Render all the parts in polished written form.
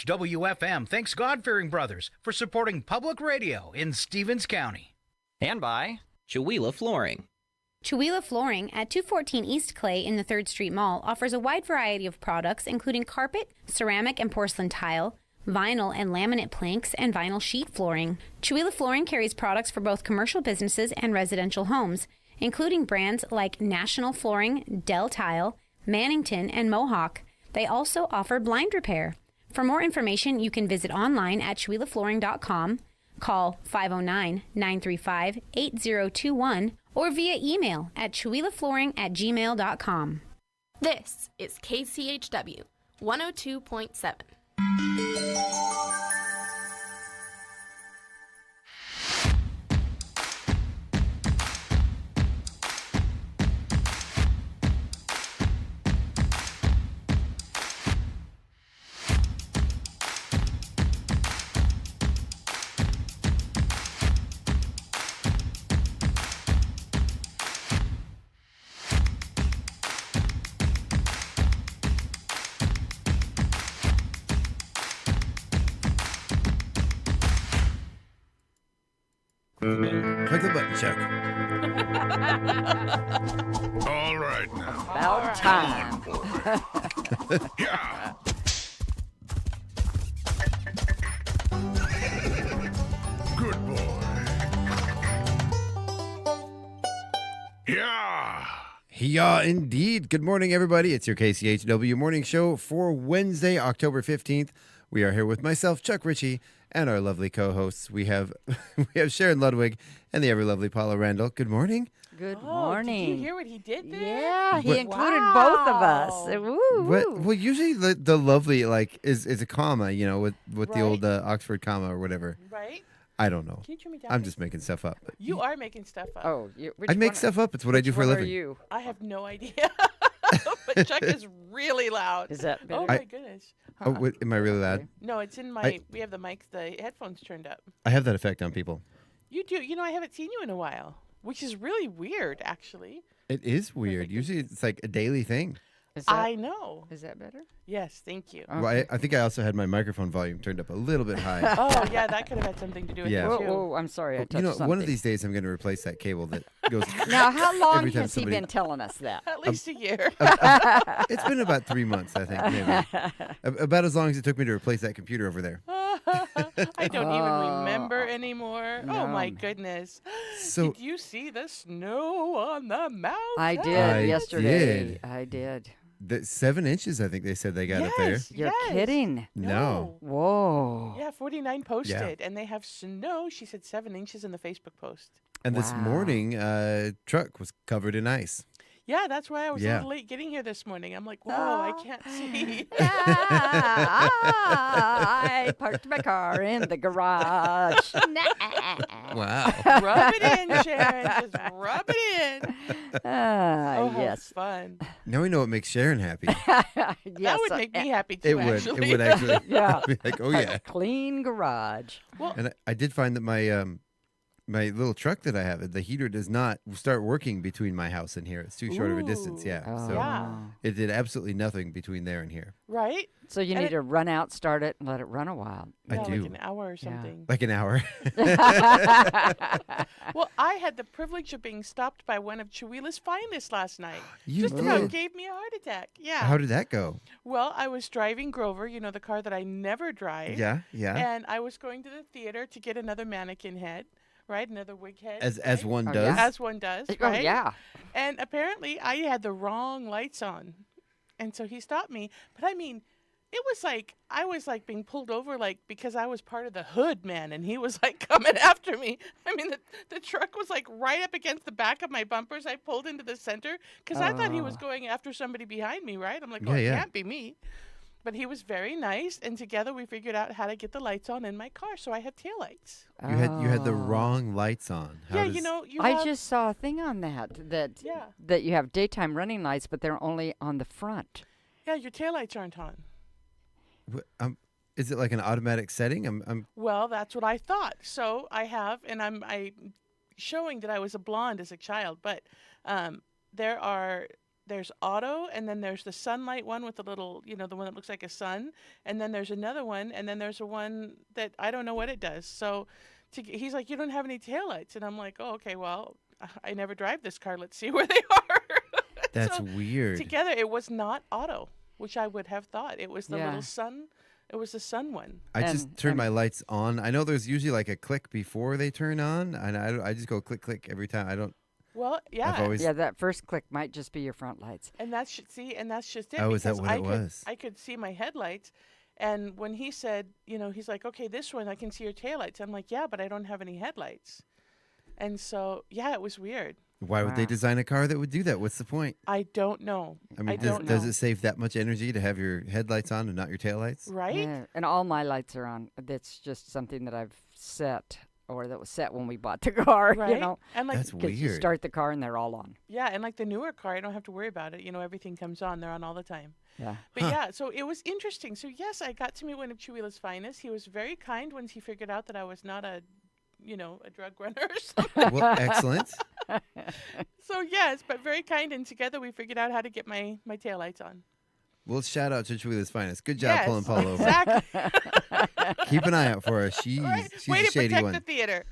KCHW-FM thanks God-fearing brothers for supporting public radio in Stevens County. And by Chihuahua Flooring. Chihuahua Flooring at 214 East Clay in the 3rd Street Mall offers a wide variety of products including carpet, ceramic and porcelain tile, vinyl and laminate planks, and vinyl sheet flooring. Chihuahua Flooring carries products for both commercial businesses and residential homes, including brands like National Flooring, Del Tile, Mannington, and Mohawk. They also offer blind repair. For more information, you can visit online at chihuahuaflooring.com, call 509-935-8021, or via email at chihuahuaflooring@gmail.com. This is KCHW 102.7. Click the button, Chuck. All right now. About time. Yeah. Good boy. Yeah. Yeah, indeed. Good morning, everybody. It's your KCHW morning show for Wednesday, October 15th. We are here with myself, Chuck Ritchie, and our lovely co-hosts. We have Sharon Ludwig and the ever-lovely Paula Randall. Good morning. Good morning. Did you hear what he did there? Yeah, he included both of us. Woo. Well, usually the lovely is a comma, with the old Oxford comma or whatever. Right? I don't know. Can you turn me down? I'm just making stuff up. You are making stuff up. Oh, I make stuff up. It's what I do for a living. Are you? I have no idea. But Chuck is really loud. Is that better? Oh my goodness. Oh, am I really loud? No, it's in my. We have the headphones turned up. I have that effect on people. You do. I haven't seen you in a while, which is really weird, actually. It is weird. Usually it's like a daily thing. I know. Is that better? Yes, thank you. Okay. Well, I think I also had my microphone volume turned up a little bit high. Oh, yeah, that could have had something to do with it, too. Oh, I'm sorry. I touched something. One of these days I'm going to replace that cable that goes. Now, how long every time has he been telling us that? At least a year. It's been about 3 months, I think, maybe. About as long as it took me to replace that computer over there. I don't even remember anymore. No. Oh, my goodness. So, did you see the snow on the mountain? I did I yesterday. did. I did. 7 inches, I think they said they got up there. You're kidding. No. Whoa. Yeah, 49 posted, and they have snow. She said 7 inches in the Facebook post. And this morning, truck was covered in ice. Yeah, that's why I was a little late getting here this morning. I'm like, whoa, I can't see. I parked my car in the garage. Wow. Rub it in, Sharon. Just rub it in. Yes. Fun. Now we know what makes Sharon happy. That would make me happy, too, It would. actually. It would actually. Yeah. Be like, oh, yeah. A clean garage. Well, And I did find that my little truck that I have, the heater does not start working between my house and here. It's too short of a distance. Yeah. Oh. So yeah. it did absolutely nothing between there and here. Right? So you And need to run out, start it, and let it run a while. I Yeah, do. like an hour or something. Like an hour. Well, I had the privilege of being stopped by one of Chihuahua's finest last night. You Just about did? gave me a heart attack. Yeah. How did that go? Well, I was driving Grover, the car that I never drive. Yeah. And I was going to the theater to get another mannequin head. Right, another wig head. As right? one Oh, does. yeah? As one does, Oh, right? yeah. And apparently I had the wrong lights on. And so he stopped me. But I mean, it was like I was like being pulled over because I was part of the hood, man, and he was like coming after me. I mean, the truck was like right up against the back of my bumpers. I pulled into the center because I thought he was going after somebody behind me, right? I'm like, oh, it can't be me. But he was very nice, and together we figured out how to get the lights on in my car, so I have taillights. You had the wrong lights on. How Yeah, does- I just saw a thing on that you have daytime running lights, but they're only on the front. Yeah, your taillights aren't on. Is it like an automatic setting? Well, that's what I thought. So I have, and I'm showing that I was a blonde as a child, but there are there's auto, and then there's the sunlight one with the little, the one that looks like a sun, and then there's another one, and then there's a one that I don't know what it does. So he's like, you don't have any taillights, and I'm like, oh, okay, well, I never drive this car. Let's see where they are. That's So weird. Together, it was not auto, which I would have thought. It was the Yeah. little sun. It was the sun one. I just And- turn and- my lights on. I know there's usually like a click before they turn on, and I just go click click every time. I don't. Well, yeah. I've always. Yeah, that first click might just be your front lights. And that's just it. Oh, is that because what it was? I could see my headlights, and when he said, he's like, okay, this one I can see your taillights. I'm like, yeah, but I don't have any headlights. And so, yeah, it was weird. Why would they Wow. design a car that would do that? What's the point? I don't know. I mean, don't does know. it save that much energy to have your headlights on and not your taillights? Right? Yeah, and all my lights are on. That's just something that I've set, or that was set when we bought the car. Right. And like, That's Because you weird. start the car and they're all on. yeah, and like the newer car, I don't have to worry about it. Everything comes on. They're on all the time. Yeah. But yeah, so it was interesting. So yes, I got to meet one of Chihuahua's finest. He was very kind once he figured out that I was not a drug runner or something. Well, excellent. So yes, but very kind, and together we figured out how to get my taillights on. Well, shout out to Chihuahua's finest. Good job pulling Paula over. Exactly. Keep an eye out for her. She's Way a to shady protect one. the theater.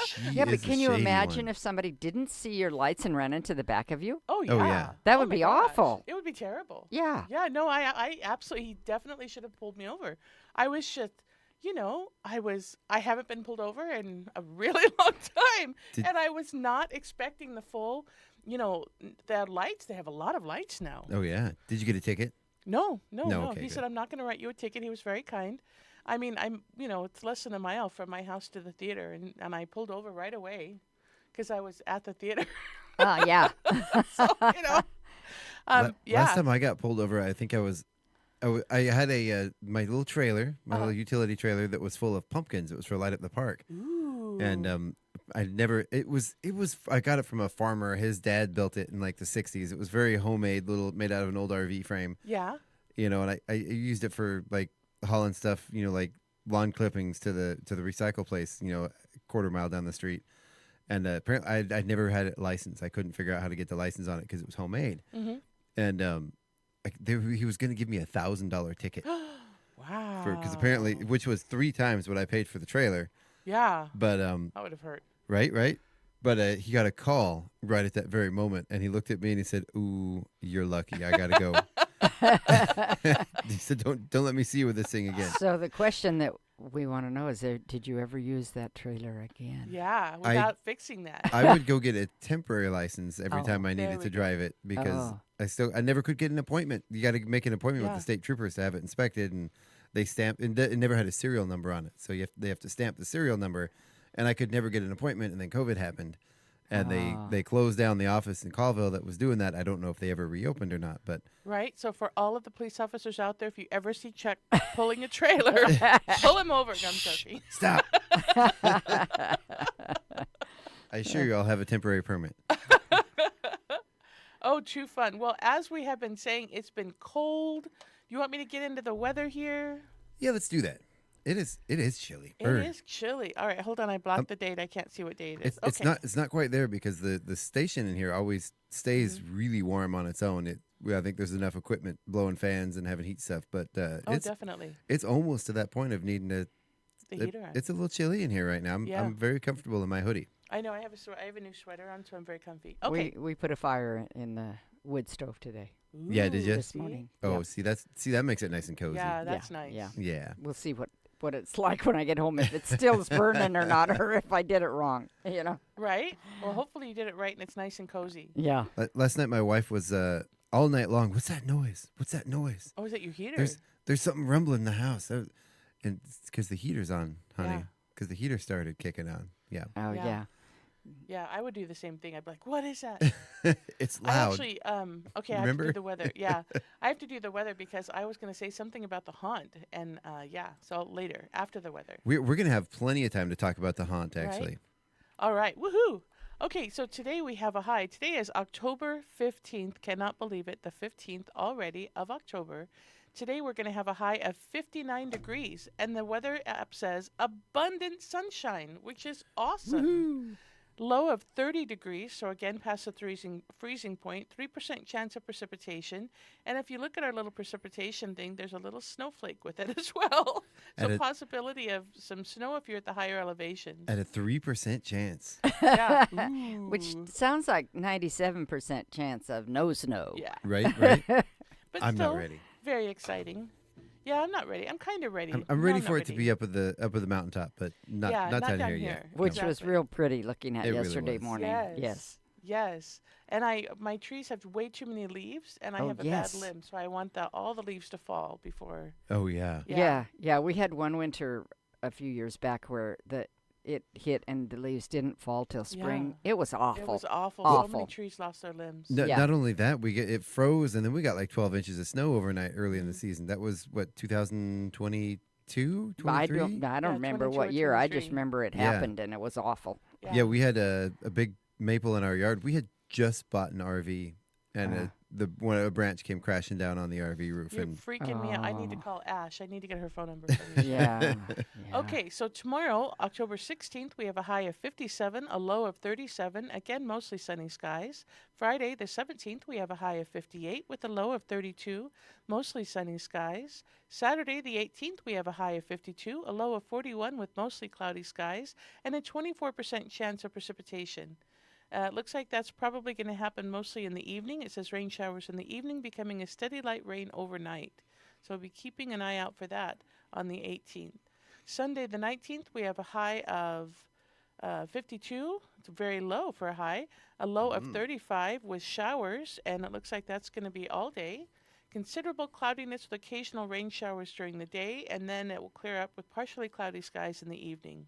She Yeah, but is a can you shady imagine one. if somebody didn't see your lights and ran into the back of you? Oh yeah. Oh, yeah. That Oh, would my be gosh. awful. It would be terrible. Yeah. Yeah, no, I absolutely, he definitely should have pulled me over. I was just, I haven't been pulled over in a really long time. And I was not expecting the full, the lights. They have a lot of lights now. Oh, yeah. Did you get a ticket? No. Okay, He good. said, I'm not going to write you a ticket. He was very kind. I mean, it's less than a mile from my house to the theater. And I pulled over right away because I was at the theater. Yeah. So, yeah. Last time I got pulled over, I think I had my little trailer, my little utility trailer that was full of pumpkins. It was for light up the park. Ooh. And I got it from a farmer. His dad built it in like the 60s. It was very homemade, made out of an old RV frame. Yeah. And I used it for like hauling stuff, like lawn clippings to the recycle place, a quarter mile down the street. And apparently I'd never had it licensed. I couldn't figure out how to get the license on it because it was homemade. Mm-hmm. And he was going to give me $1,000 ticket Wow. because apparently, which was 3 times what I paid for the trailer. Yeah. But That would have hurt. right. But he got a call right at that very moment, and he looked at me and he said, "Ooh, you're lucky. I gotta go." He said, "Don't let me see you with this thing again." So the question that we want to know is, did you ever use that trailer again? Yeah, without fixing that. I would go get a temporary license every Oh, time I there needed we to go. drive it because Oh. I never could get an appointment. You got to make an appointment with Yeah. the state troopers to have it inspected, and they stamp. And it never had a serial number on it, so they have to stamp the serial number. And I could never get an appointment, and then COVID happened, and they closed down the office in Colville that was doing that. I don't know if they ever reopened or not, but Right? So for all of the police officers out there, if you ever see Chuck pulling a trailer, pull him over. No, I'm joking. stop. I assure you, I'll have a temporary permit. Oh, too fun. Well, as we have been saying, it's been cold. You want me to get into the weather here? Yeah, let's do that. It is chilly. It is chilly. All right, hold on. I blocked the date. I can't see what date it is. It's not quite there because the station in here always stays really warm on its own. I think there's enough equipment blowing fans and having heat stuff, but it's definitely. it's almost to that point of needing The heater on. It's a little chilly in here right now. Yeah. I'm very comfortable in my hoodie. I know. I have a new sweater on, so I'm very comfy. Okay. We put a fire in the wood stove today. Yeah, did you? This see? morning. Oh, Yeah. see that makes it nice and cozy. Yeah, that's Yeah, nice. yeah. Yeah. We'll see what it's like when I get home, if it still is burning or not, or if I did it wrong, Right? Well, hopefully you did it right and it's nice and cozy. Yeah. Last night my wife was all night long. What's that noise? What's that noise? Oh, is that your heater? There's something rumbling in the house. And it's because the heater's on, honey. Yeah. Because the heater started kicking on. Yeah. Oh, Yeah. yeah. Yeah, I would do the same thing. I'd be like, what is that? It's I loud. actually, okay, I have to Remember? do the weather. Yeah, I have to do the weather because I was going to say something about the haunt. And yeah, so later, after the weather. We're going to have plenty of time to talk about the haunt, Right? actually. All right, woohoo. Okay, so today we have a high. Today is October 15th. Cannot believe it. The 15th already of October. Today we're going to have a high of 59 degrees. And the weather app says abundant sunshine, which is awesome. Low of 30 degrees, so again past the freezing point, 3% chance of precipitation. And if you look at our little precipitation thing, there's a little snowflake with it as well. So possibility of some snow if you're at the higher elevations. At a 3% chance. Yeah. Which sounds like 97% chance of no snow. Yeah. Right. But I'm still not ready. very exciting. Yeah, I'm not ready. I'm kind of ready. I'm ready No, for not it to ready. be up at the mountaintop, but not down here yet. Which Exactly. was real pretty looking at It really yesterday was. morning. Yes. Yes. And my trees have way too many leaves, and I have a bad limb, so I want all the leaves to fall before. Oh yeah. Yeah. We had one winter a few years back where it hit and the leaves didn't fall till spring. Yeah. It was awful. It was awful. So many trees lost their limbs. Not only that, it froze, and then we got like 12 inches of snow overnight early in the season. That was what 2022, 23? I don't remember 22 what or year. I 23. just remember it Yeah. happened and it was awful. Yeah, we had a big maple in our yard. We had just bought an RV, and a branch came crashing down on the RV roof. You're And freaking me out. I need to call Ash. I need to get her phone number from you. Yeah. Okay, so tomorrow, October 16th, we have a high of 57, a low of 37. Again, mostly sunny skies. Friday, the 17th, we have a high of 58 with a low of 32, mostly sunny skies. Saturday, the 18th, we have a high of 52, a low of 41 with mostly cloudy skies, and a 24% chance of precipitation. It looks like that's probably going to happen mostly in the evening. It says rain showers in the evening, becoming a steady light rain overnight. So we'll be keeping an eye out for that on the 18th. Sunday the 19th, we have a high of 52. It's very low for a high. A low of 35 with showers, and it looks like that's going to be all day. Considerable cloudiness with occasional rain showers during the day, and then it will clear up with partially cloudy skies in the evening.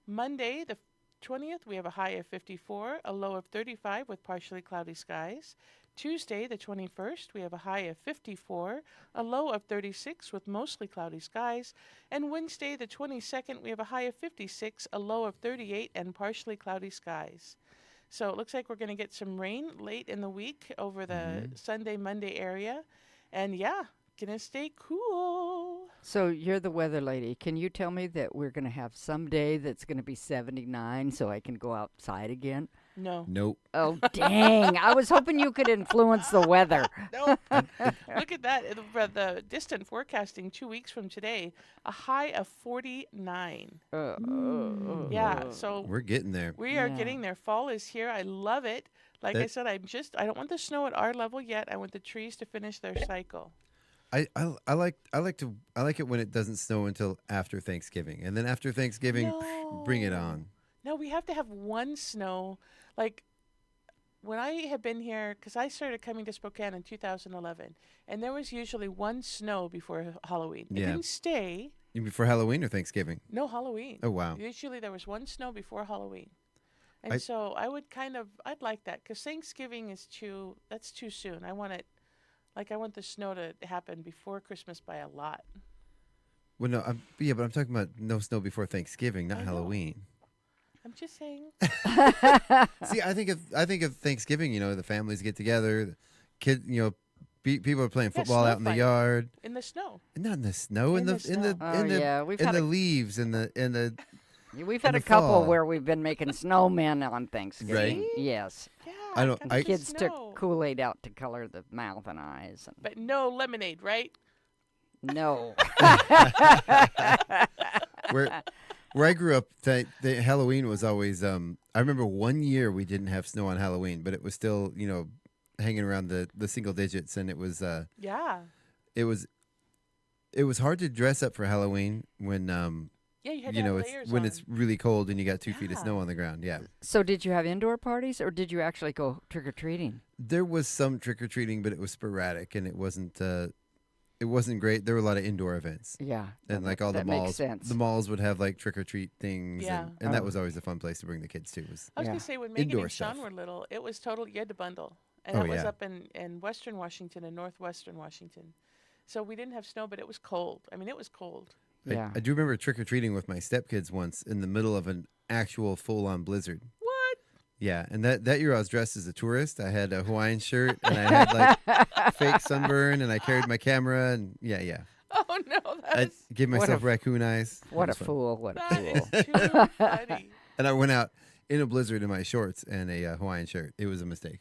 Monday the 20th, we have a high of 54, a low of 35 with partially cloudy skies. Tuesday, the 21st, we have a high of 54, a low of 36 with mostly cloudy skies. And Wednesday, the 22nd, we have a high of 56, a low of 38, and partially cloudy skies. So it looks like we're going to get some rain late in the week over the Sunday, Monday area. And yeah, going to stay cool. So you're the weather lady. Can you tell me that we're going to have some day that's going to be 79 so I can go outside again? No. nope. Oh, dang. I was hoping you could influence the weather. Nope. Look at that. The distant forecasting 2 weeks from today, a high of 49. Yeah, so We're getting there. we are getting there. Fall is here. I love it. Like I said, I don't want the snow at our level yet. I want the trees to finish their cycle. I like it when it doesn't snow until after Thanksgiving, and then after Thanksgiving, bring it on. No, we have to have one snow. Like when I had been here, because I started coming to Spokane in 2011, and there was usually one snow before Halloween. It Yeah. didn't stay. You mean for Halloween or Thanksgiving? No Halloween. Oh wow. Usually there was one snow before Halloween. And so I'd like that, because Thanksgiving that's too soon. I want the snow to happen before Christmas by a lot. Well, no, but I'm talking about no snow before Thanksgiving, not I know. Halloween. I'm just saying. See, I think of Thanksgiving. The families get together, the kid. People are playing football snow out in the fight. yard. In the snow. Not in the snow. In the snow. We've in had the leaves in the. We've had in a the couple fall. where we've been making snowmen on Thanksgiving. Right. Yes. Yeah. I don't- got I- the Kids snow. took Kool-Aid out to color the mouth and eyes. And But no lemonade, right? no. Where I grew up, the Halloween was always. I remember one year we didn't have snow on Halloween, but it was still hanging around the single digits, and it was Yeah. it was hard to dress up for Halloween when Yeah, you had to have it's layers when on. it's really cold and you got 2 feet of Yeah. snow on the ground. Yeah, So did you have indoor parties or did you actually go trick-or-treating? there was some trick or treating, but it was sporadic and it wasn't great. There were a lot of indoor events. Yeah. And like all the that malls, makes sense. the malls would have like trick or treat things, Yeah. and that was always a fun place to bring the kids to. Was I was Yeah. going to say, when Megan Indoor and Sean stuff. were little, it was totally, you had to bundle. And Oh, that was yeah. up in western Washington and northwestern Washington. So we didn't have snow, but it was cold. I mean, it was cold. Yeah. I do remember trick or treating with my stepkids once in the middle of an actual full on blizzard. What? Yeah, and that year I was dressed as a tourist. I had a Hawaiian shirt and I had like fake sunburn, and I carried my camera, and yeah. Oh, no. I That's, gave What myself a- raccoon eyes. It What a was fun. fool. What a that fool. is too funny. And I went out in a blizzard in my shorts and a Hawaiian shirt. It was a mistake.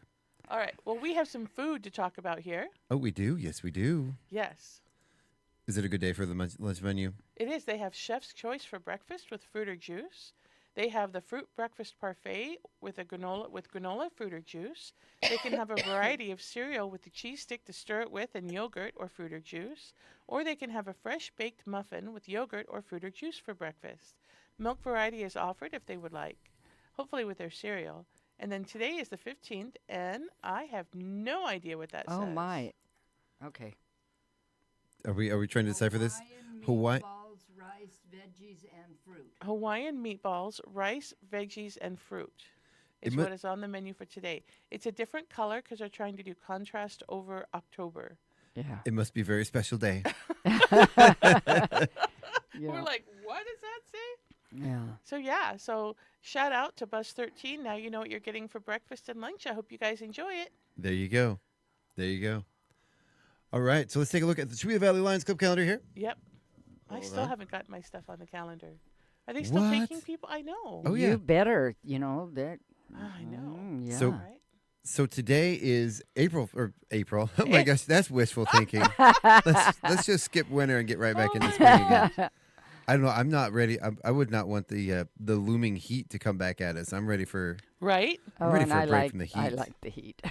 All right. Well, we have some food to talk about here. Oh, we do? Yes, we do. Yes. Is it a good day for the lunch menu? It is. They have chef's choice for breakfast with fruit or juice. They have the fruit breakfast parfait with granola, fruit or juice. They can have a variety of cereal with the cheese stick to stir it with and yogurt or fruit or juice. Or they can have a fresh baked muffin with yogurt or fruit or juice for breakfast. Milk variety is offered if they would like, hopefully with their cereal. And then today is the 15th, and I have no idea what that says. Oh, my. Okay. Are we trying to decipher this? Hawaii. Meatballs, rice, veggies, and fruit. Hawaiian meatballs, rice, veggies, and fruit is what is on the menu for today. It's a different color because they're trying to do contrast over October. Yeah. It must be a very special day. We're like, what does that say? Yeah. So shout out to Bus 13. Now you know what you're getting for breakfast and lunch. I hope you guys enjoy it. There you go. There you go. All right, so let's take a look at the Chewila Valley Lions Club calendar here. Yep. I Hold still on. haven't got my stuff on the calendar. Are they still What? taking people? I know. Oh, yeah. You better, you know, that. I know. Yeah. So- All right. So today is April. Oh Eh. my gosh, that's wishful thinking. let's just skip winter and get right back into spring again. I don't know. I'm not ready. I would not want the looming heat to come back at us. I'm ready for. Right? I'm ready and for a I break like, from the I heat. like the heat.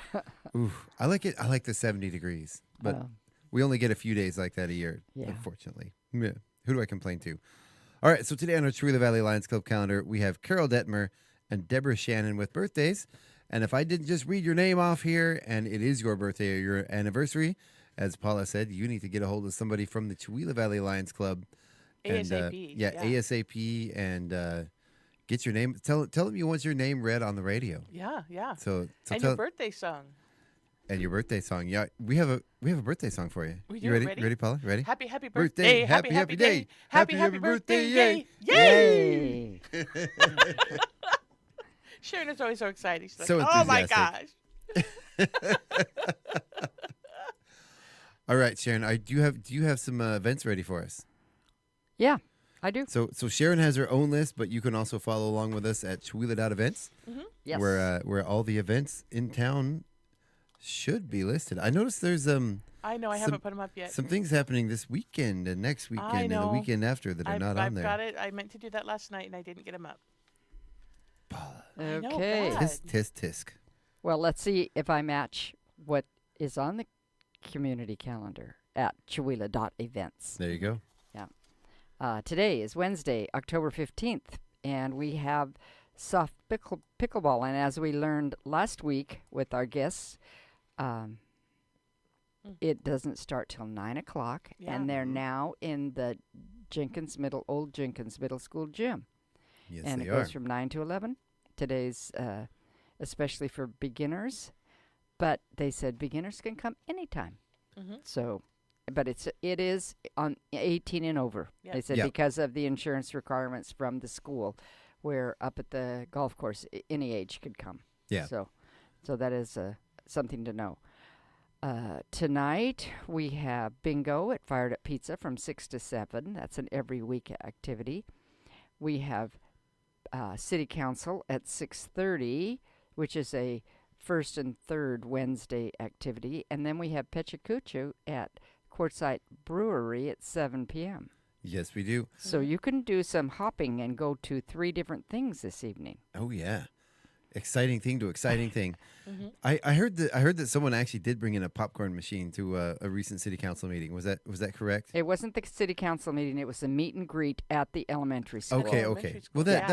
Ooh, I like it. I like the 70 degrees, but Oh. we only get a few days like that a year, Yeah. unfortunately. Yeah. Who do I complain to? All right, so today on our Chewila Valley Lions Club calendar, we have Carol Detmer and Deborah Shannon with birthdays. And if I didn't just read your name off here, and it is your birthday or your anniversary, as Paula said, you need to get a hold of somebody from the Chewila Valley Lions Club. And, ASAP. yeah, ASAP, and get your name. Tell them you want your name read on the radio. Yeah, yeah. So And tell your birthday song. and your birthday song. Yeah, we have a birthday song for you. We You do. ready? Ready? Ready, Paula? Ready? Happy Birthday, birthday. happy, happy day. Happy Happy birthday. birthday, Yay. Yay. Sharon is always so excited. She's like, So oh my enthusiastic. gosh. All right, Sharon. Do you have some events ready for us? Yeah, I do. So Sharon has her own list, but you can also follow along with us at Chewila.events, Yes. where all the events in town should be listed. I noticed there's I know. I haven't put them up yet. some things happening this weekend and next weekend and the know. weekend after that are not on I've there. got it. I meant to do that last night and I didn't get them up. I know, Okay. bad. Tisk. Well, let's see if I match what is on the community calendar at Chewila.events. There you go. Today is Wednesday, October 15th, and we have soft pickleball. And as we learned last week with our guests, it doesn't start till 9 o'clock, Yeah. and they're now in the Old Jenkins Middle School gym. Yes, And they it are. goes from 9 to 11. Today's especially for beginners, but they said beginners can come anytime. Mhm. So, but it is on 18 and over. Yep. They said Yep. because of the insurance requirements from the school, where up at the golf course any age could come. Yeah. So that is something to know. Tonight we have bingo at Fired Up Pizza from 6 to 7. That's an every week activity. We have City Council at 6:30, which is a first and third Wednesday activity. And then we have Pechacucho at Quartzsite Brewery at 7 p.m. Yes, we do. So you can do some hopping and go to 3 different things this evening. Oh yeah, exciting thing to exciting thing. Mhm. I heard that someone actually did bring in a popcorn machine to a recent city council meeting. Was that correct? It wasn't the city council meeting; it was the meet and greet at the elementary school. Okay, elementary okay. school, Well, yeah.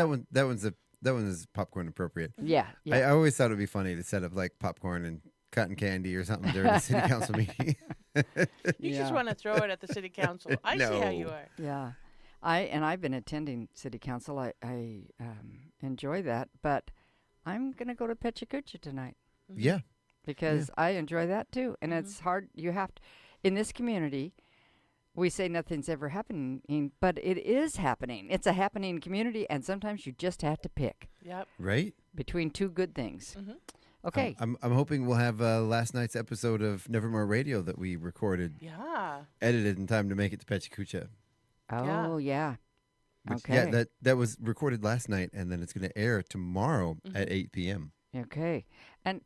that one is popcorn appropriate. Yeah, I yeah. always thought it'd be funny to set up like popcorn and cotton candy or something during a city council meeting. You just Yeah. want to throw it at the city council. I see how you No. are. Yeah, I've been attending city council. I enjoy that, but I'm gonna go to Pechacucho tonight Yeah, because I enjoy that too. And it's hard. You have to, in this community, we say nothing's ever happening, but it is happening. It's a happening community, and sometimes you just have to pick Yep. right. between 2 good things. Mhm. Okay. I'm hoping we'll have last night's episode of Nevermore Radio that we recorded, Yeah. edited in time to make it to Pechacucha. Oh yeah. Yeah, Okay. that was recorded last night, and then it's going to air tomorrow Mm-hmm. at 8 p.m. Okay.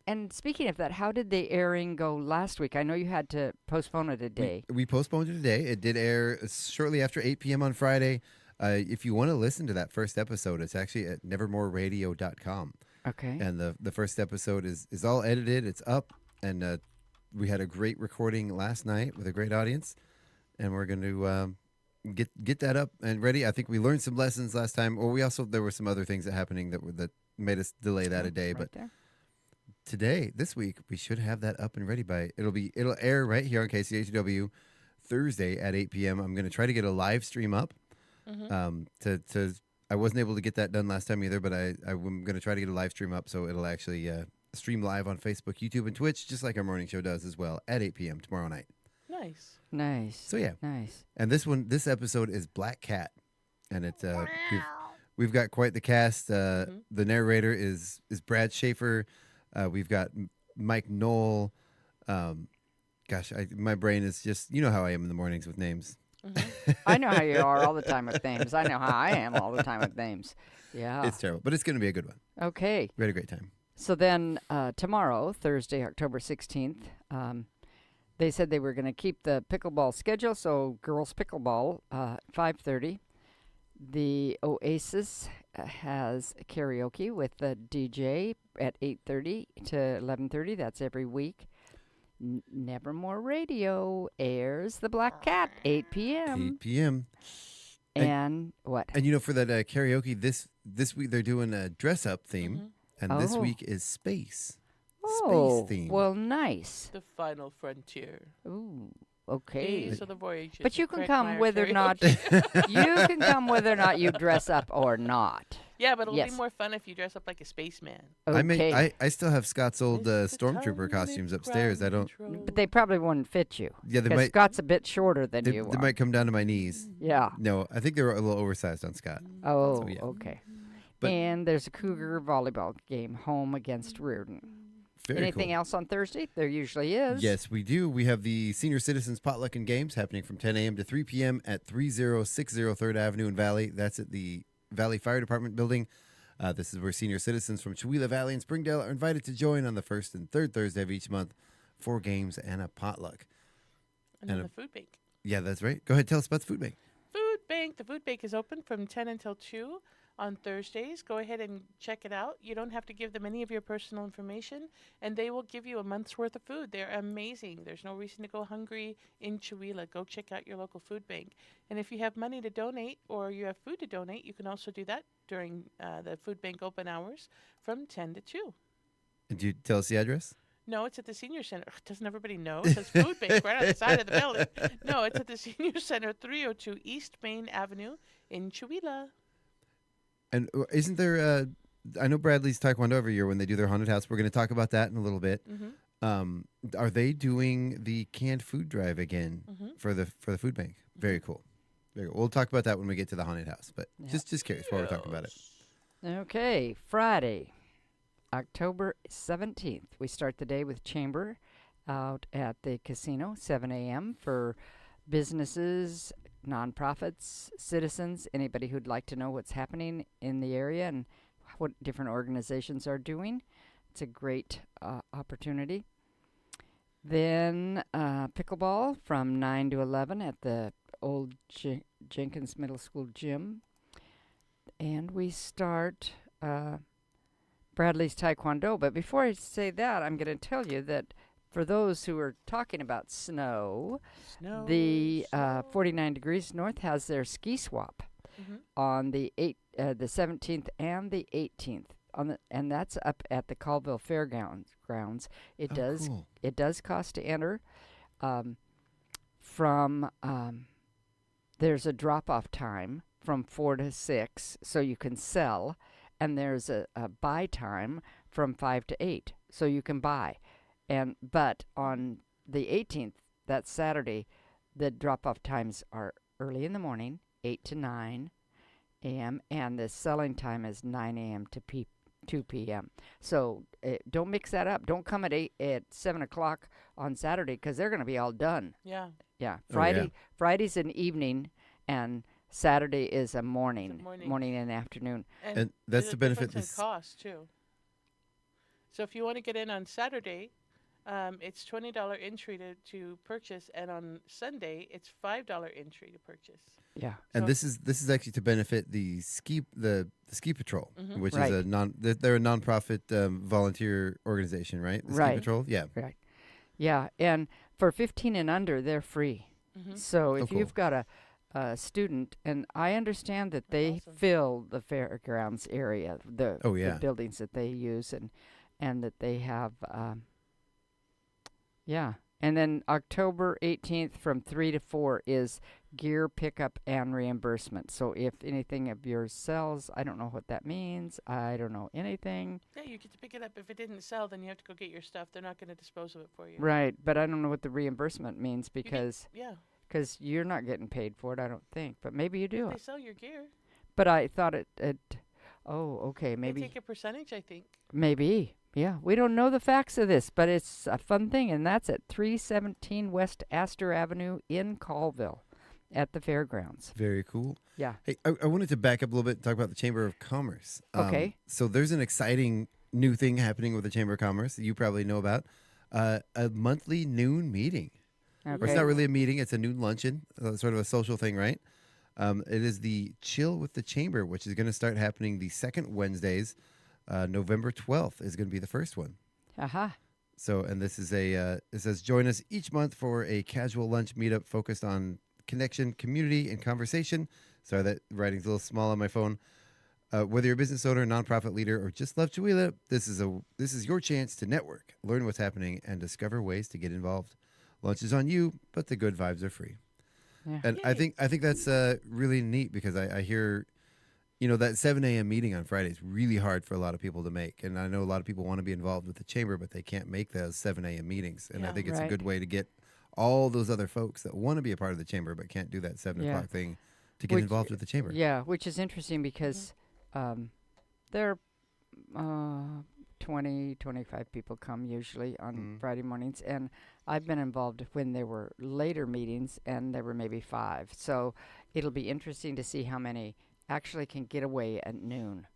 And speaking of that, how did the airing go last week? I know you had to postpone it a day. We postponed it today. It did air shortly after 8 p.m. on Friday. If you want to listen to that first episode, it's actually at nevermoreradio.com. Okay. And the first episode is all edited. It's up, and we had a great recording last night with a great audience, and we're going to get that up and ready. I think we learned some lessons last time. Or there were some other things that made us delay that a day. Right But there. today, this week, we should have that up and ready by it'll air right here on KCHW Thursday at 8 p.m. I'm going to try to get a live stream up. I wasn't able to get that done last time either, but I'm going to try to get a live stream up so it'll actually stream live on Facebook, YouTube, and Twitch, just like our morning show does as well, at 8 p.m. tomorrow night. Nice. Nice. So yeah, Nice. and this episode is Black Cat, and it's we've got quite the cast. The narrator is Brad Schaefer. We've got Mike Knoll. My brain is just, you know how I am in the mornings with names. I know how you are all the time with names. I know how I am all the time with names. Yeah. It's terrible, but it's going to be a good one. Okay. We had a great time. So then tomorrow, Thursday, October 16th, they said they were going to keep the pickleball schedule, so girls pickleball, 5:30. The Oasis has karaoke with the DJ at 8:30 to 11:30. That's every week. Nevermore Radio airs The Black Cat, 8 p.m. 8 p.m. And what? And for that karaoke, this week they're doing a dress-up theme, and this Oh. week is space. Oh, Space theme. well, nice. The final frontier. Ooh, okay. Days of the voyage. But you can Craig come Meyer whether or not karaoke. you can come whether or not you dress up or not. Yeah, but it'll Yes. be more fun if you dress up like a spaceman. Okay. I still have Scott's old It's the stormtrooper time costumes to upstairs. I ground don't. control. But they probably wouldn't fit you. Yeah, they Because might. Scott's a bit shorter than They you they are. might come down to my knees. Yeah. No, I think they were a little oversized on Scott. Oh, So, yeah. okay. But- And there's a Cougar volleyball game home against Reardon. Very Anything cool. else on Thursday? There usually is. Yes, we do. We have the Senior Citizens Potluck and Games happening from 10 a.m. to 3 p.m. at 3060 3rd Avenue in Valley. That's at the Valley Fire Department building. This is where senior citizens from Chewelah Valley and Springdale are invited to join on the first and third Thursday of each month for games and a potluck. And then And the food bank. Yeah, that's right. Go ahead, tell us about the food bank. Food bank. The food bank is open from 10 until 2 on Thursdays. Go ahead and check it out. You don't have to give them any of your personal information, and they will give you a month's worth of food. They're amazing. There's no reason to go hungry in Chewelah. Go check out your local food bank. And if you have money to donate or you have food to donate, you can also do that during the food bank open hours from 10 to 2. Did you tell us the address? No, it's at the senior center. Doesn't everybody know? It says food bank right on the side of the building. No, it's at the senior center, 302 East Main Avenue in Chewelah. And isn't there, I know Bradley's Taekwondo every year when they do their haunted house. We're going to talk about that in a little bit. Are they doing the canned food drive again for the food bank? Very cool. Very cool. We'll talk about that when we get to the haunted house, but just curious while we're talking about it. Okay, Friday, October 17th. We start the day with Chamber out at the casino, 7 a.m. for businesses, nonprofits, citizens, anybody who'd like to know what's happening in the area and what different organizations are doing. It's a great opportunity. Then pickleball from 9 to 11 at the old Jenkins Middle School gym. And we start Bradley's Taekwondo. But before I say that, I'm going to tell you that for those who are talking about snow, the 49 Degrees North has their ski swap on the 17th and the 18th. And that's up at the Colville Fairgrounds. It Cool. it does cost to enter. There's a drop-off time from 4 to 6, so you can sell, and there's a buy time from 5 to 8, so you can buy. But on the 18th, that's Saturday, the drop-off times are early in the morning, 8 to 9 a.m., and the selling time is 9 a.m. to 2 p.m. So don't mix that up. Don't come at 7 o'clock on Saturday because they're going to be all done. Yeah. Yeah, Oh, yeah. Friday's an evening, and Saturday is a morning, It's a morning. morning and afternoon. And there's that's a to benefit difference this. in cost too. So if you want to get in on Saturday, it's $20 entry to purchase, and on Sunday it's $5 entry to purchase. Yeah. And So- this is actually to benefit the ski patrol, Mhm. which Right. is they're a nonprofit volunteer organization, right? The Right. ski patrol, yeah. Right. Yeah, and for 15 and under, they're free. Mhm. So if cool. you've got a student, and I understand that they awesome. fill the fairgrounds area, the buildings that they use, and that they have, yeah. And then October 18th from 3 to 4 is gear pickup and reimbursement. So if anything of yours sells, I don't know what that means. I don't know anything. Yeah, you get to pick it up. If it didn't sell, then you have to go get your stuff. They're not going to dispose of it for you. Right, but I don't know what the reimbursement means You get- because yeah, cause you're not getting paid for it, I don't think. But maybe you do. if they sell your gear, But I thought oh, okay, they maybe. take a percentage, I think. Maybe. Yeah, we don't know the facts of this, but it's a fun thing, and that's at 317 West Astor Avenue in Colville at the fairgrounds. Very cool. Yeah. Hey, I wanted to back up a little bit and talk about the Chamber of Commerce. Okay. So there's an exciting new thing happening with the Chamber of Commerce that you probably know about. A monthly noon meeting. Or it's Okay. not really a meeting, it's a noon luncheon, sort of a social thing, right? It is the Chill with the Chamber, which is going to start happening the second Wednesdays. November 12th is going to be the first one. Aha. So, and this is it says, join us each month for a casual lunch meetup focused on connection, community, and conversation. Sorry, that writing's a little small on my phone. Whether you're a business owner, nonprofit leader, or just love Chihuahua, this is your chance to network, learn what's happening, and discover ways to get involved. Lunch is on you, but the good vibes are free. Yeah. And I think that's really neat because I hear, that 7 a.m. meeting on Friday is really hard for a lot of people to make. And I know a lot of people want to be involved with the chamber, but they can't make those 7 a.m. meetings. And I Yeah. think it's a Right. good way to get all those other folks that want to be a part of the chamber but can't do that 7 Yeah. o'clock thing to get Which- involved with the chamber. Yeah, which is interesting because there are 20, 25 people come usually on Mhm. Friday mornings. And I've been involved when there were later meetings, and there were maybe 5. So it'll be interesting to see how many actually can get away at noon.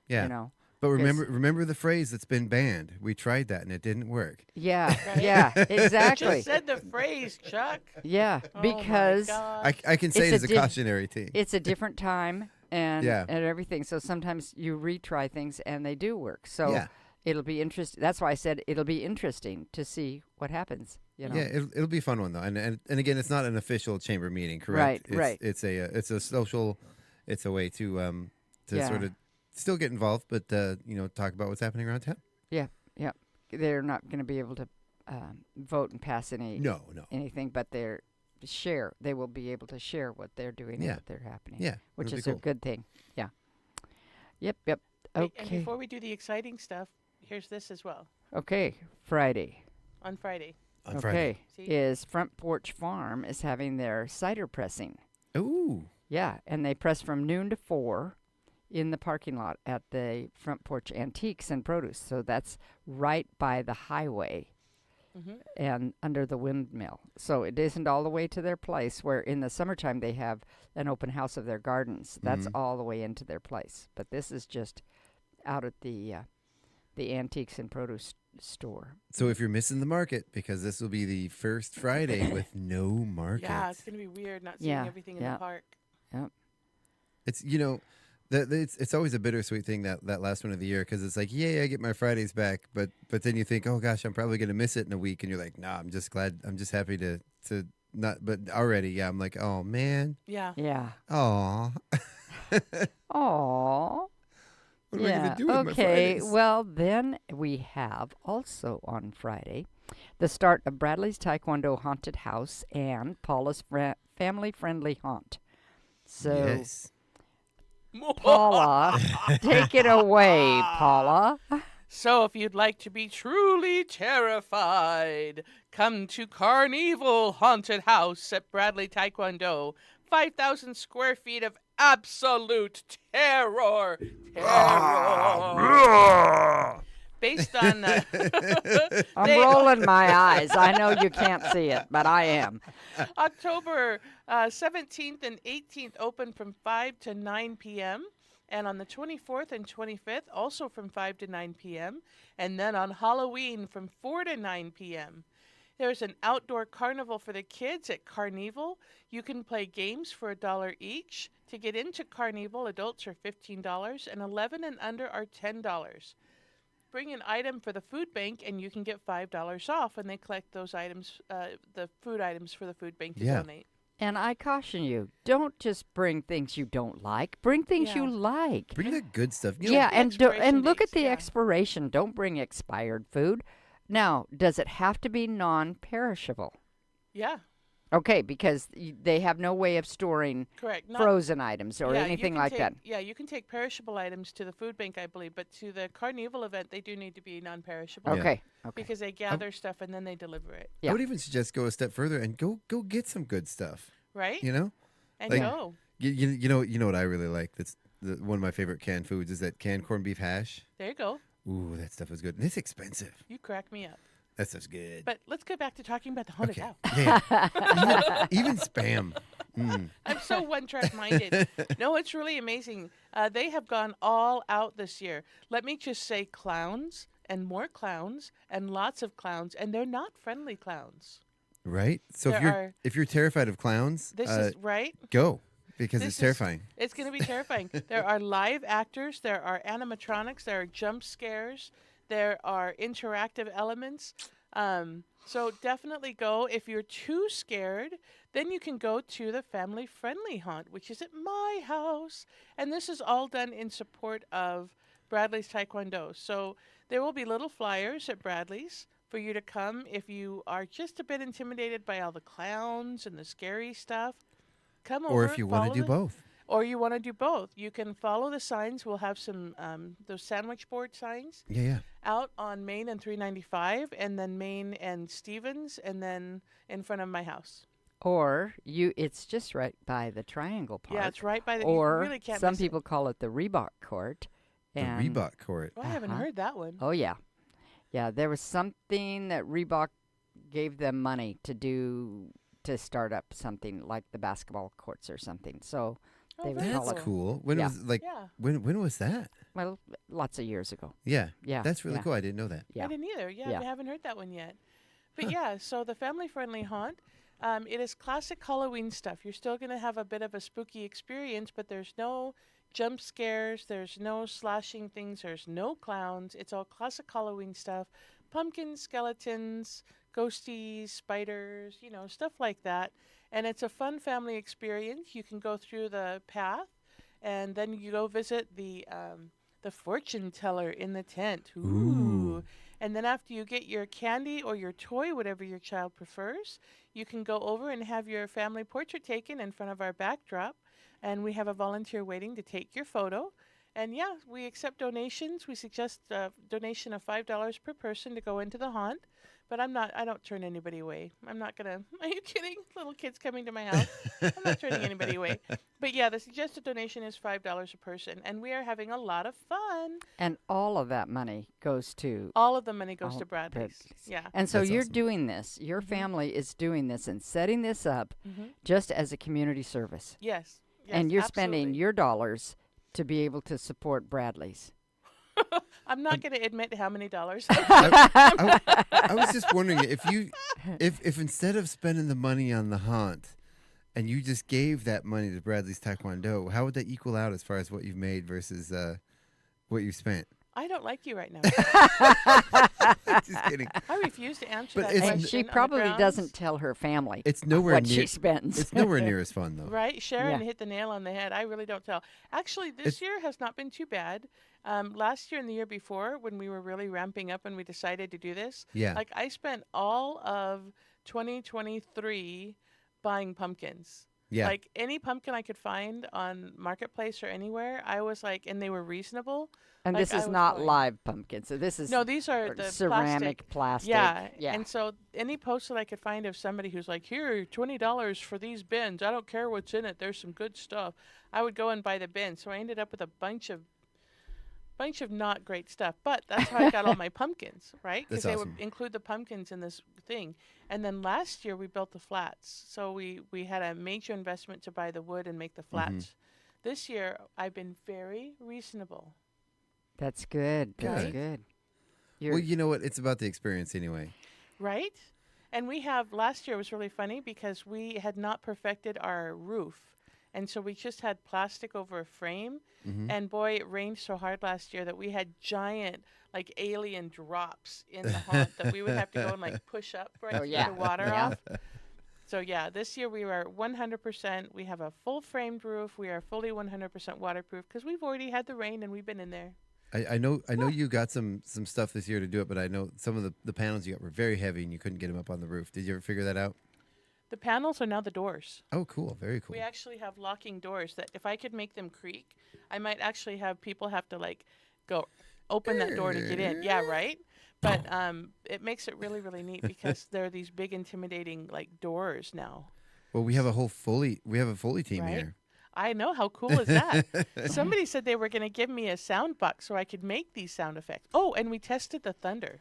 Yeah. You know? But remember the phrase that's been banned. We tried that and it didn't work. Yeah, Right? yeah, You exactly. just said the phrase, Chuck. Yeah, Oh my because gosh. I can say It's it a as a diff- cautionary thing. it's a different time and Yeah. and everything. So sometimes you retry things and they do work. So Yeah. it'll be interesting. That's why I said it'll be interesting to see what happens. You know? Yeah, it'll be a fun one though, and again, it's not an official chamber meeting, correct? Right, It's a social, it's a way to Yeah. sort of still get involved, but talk about what's happening around town. Yeah. They're not going to be able to vote and pass No. anything, but they will be able to share what they're doing Yeah. and what they're happening. Yeah, Which it'll be is cool. a good thing. Yeah. Yep. Hey, and Okay. before we do the exciting stuff, here's this as well. Okay. Friday. On Friday. On Friday. Okay. See? Is Front Porch Farm is having their cider pressing. Ooh, Yeah, and they press from noon to 4 in the parking lot at the Front Porch Antiques and Produce. So that's right by the highway Mm-hmm. and under the windmill. So it isn't all the way to their place, where in the summertime they have an open house of their gardens. That's Mhm. all the way into their place. But this is just out at the Antiques and Produce store. so if you're missing the market, because this will be the first Friday with no market, Yeah, it's going to be weird not seeing Yeah, everything in yeah. the park. it's it's always a bittersweet thing that last one of the year because it's like, yay, I get my Fridays back, but then you think, oh gosh, I'm probably gonna miss it in a week, and you're like, nah, I'm just happy to not, but already, yeah, I'm like, oh man, Yeah. Yeah. oh, Aww. what am I gonna do with my Okay. Fridays? Well, then we have also on Friday the start of Bradley's Taekwondo Haunted House and Paula's family-friendly haunt. So, yes. Paula, take it away, Paula. So, if you'd like to be truly terrified, come to Carnival Haunted House at Bradley Taekwondo. 5,000 square feet of absolute terror. Terror. based on. I'm rolling my eyes. I know you can't see it, but I am. October 17th and 18th open from 5 to 9 p.m. And on the 24th and 25th, also from 5 to 9 p.m. And then on Halloween from 4 to 9 p.m. There's an outdoor carnival for the kids at Carnival. You can play games for $1 each. To get into Carnival, adults are $15 and 11 and under are $10. Bring an item for the food bank and you can get $5 off when they collect those items, the food items for the food bank to donate. And I caution you, don't just bring things you don't like. Bring things you like. Bring the good stuff. And look at the dates, expiration. Don't bring expired food. Now, does it have to be non-perishable? Yeah. Okay, because they have no way of storing Correct. frozen items or anything like that. Yeah, you can take perishable items to the food bank, I believe, but to the Carnival event, they do need to be non-perishable. Okay. Because they gather stuff and then they deliver it. Yeah. I would even suggest go a step further and go get some good stuff. Right? You know? And Like, go. You know what I really like? That's one of my favorite canned foods is that canned corned beef hash. There you go. Ooh, that stuff is good. And it's expensive. You crack me up. That stuff's good. But let's go back to talking about the haunted house. Yeah. even spam. I'm so one-track minded. No, it's really amazing. They have gone all out this year. Let me just say clowns and more clowns and lots of clowns, and they're not friendly clowns. Right? So if you're terrified of clowns, This is right. go because it's terrifying. It's going to be terrifying. There are live actors, there are animatronics, there are jump scares, there are interactive elements. So definitely go. If you're too scared, then you can go to the family-friendly haunt, which is at my house. And this is all done in support of Bradley's Taekwondo. So there will be little flyers at Bradley's for you to come if you are just a bit intimidated by all the clowns and the scary stuff. Come over. Or if you want to do both. Or you want to do both. You can follow the signs. We'll have some those sandwich board signs out on Main and 395, and then Main and Stevens, and then in front of my house. Or it's just right by the Triangle Park. Yeah, it's right by the. Or you really can't some miss people call it the Reebok Court. The And Reebok Court. Well, I haven't heard that one. Oh yeah, there was something that Reebok gave them money to start up something like the basketball courts or something. So they would call That's it. cool. When was when was that? Well, lots of years ago. Yeah. Yeah. That's really yeah. cool. I didn't know that. Yeah. I didn't either. Yeah, Yeah. I haven't heard that one yet. But so the family-friendly haunt, it is classic Halloween stuff. You're still going to have a bit of a spooky experience, but there's no jump scares, there's no slashing things, there's no clowns. It's all classic Halloween stuff. Pumpkins, skeletons, ghosties, spiders, stuff like that. And it's a fun family experience. You can go through the path, and then you go visit the fortune teller in the tent. Ooh. And then after you get your candy or your toy, whatever your child prefers, you can go over and have your family portrait taken in front of our backdrop. And we have a volunteer waiting to take your photo. And we accept donations. We suggest a donation of $5 per person to go into the haunt. But I don't turn anybody away. I'm not going to, are you kidding? Little kids coming to my house. I'm not turning anybody away. But the suggested donation is $5 a person. And we are having a lot of fun. And all of that money goes to. All of the money goes to Bradley's. Yeah. And so That's you're awesome. doing this. Your family is doing this and setting this up just as a community service. Yes. And you're spending absolutely. your dollars to be able to support Bradley's. I'm not going to admit how many dollars. I was just wondering if instead of spending the money on the haunt and you just gave that money to Bradley's Taekwondo, how would that equal out as far as what you've made versus what you've spent? I don't like you right now. Just kidding. I refuse to answer But that it's- question. And she on the probably grounds. doesn't tell her family It's nowhere what near. she spends. It's nowhere near as fun though. Right? Sharon Yeah. hit the nail on the head. I really don't tell. Actually, this year has not been too bad. Last year and the year before, when we were really ramping up and we decided to do this, Yeah. like I spent all of 2023 buying pumpkins. Yeah. Like any pumpkin I could find on Marketplace or anywhere, I was like, and they were reasonable. And like, this I is was not going- live pumpkins. So this is No, these are the ceramic plastic. Yeah. Yeah. And so any post that I could find of somebody who's like, here, $20 for these bins. I don't care what's in it. There's some good stuff. I would go and buy the bin. So I ended up with a bunch of bunch of not great stuff. But that's how I got all my pumpkins, right? That's Because they awesome. would include the pumpkins in this thing. And then last year we built the flats. So we had a major investment to buy the wood and make the flats. This year I've been very reasonable. That's good. That's Good. good. Well, you know what? It's about the experience anyway. Right? And we have, last year was really funny because we had not perfected our roof. And so we just had plastic over a frame. And boy, it rained so hard last year that we had giant, like alien drops in the haunt that we would have to go and like push up, right, to get the water off. So yeah, this year we are 100%. We have a full framed roof. We are fully 100% waterproof because we've already had the rain and we've been in there. I know you got some stuff this year to do it, but I know some of the panels you got were very heavy and you couldn't get them up on the roof. Did you ever figure that out? The panels are now the doors. Oh, cool. Very cool. We actually have locking doors that if I could make them creak, I might actually have people have to like go open that door to get in. Yeah, right? But it makes it really, really neat because there are these big intimidating like doors now. Well, we have a Foley team Right? here. I know. How cool is that? Somebody said they were going to give me a sound box so I could make these sound effects. Oh, and we tested the thunder.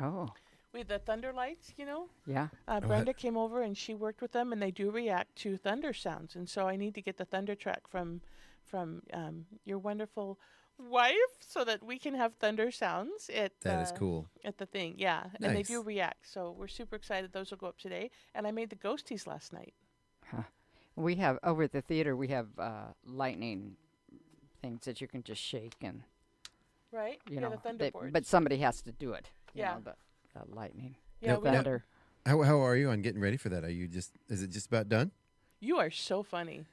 Oh, We had the thunder lights, you know. yeah. Brenda came over and she worked with them, and they do react to thunder sounds. And so I need to get the thunder track from your wonderful wife so that we can have thunder sounds at That is cool. at the thing. Yeah, and they do Nice. react. So we're super excited. Those will go up today. And I made the ghosties last night. We have, over at the theater, we have lightning things that you can just shake and, Right? you yeah, know, the thunderboards. but somebody has to do it. You Yeah. know, the lightning. Yeah, the we have- thunder. How are you on getting ready for that? Is it just about done? You are so funny.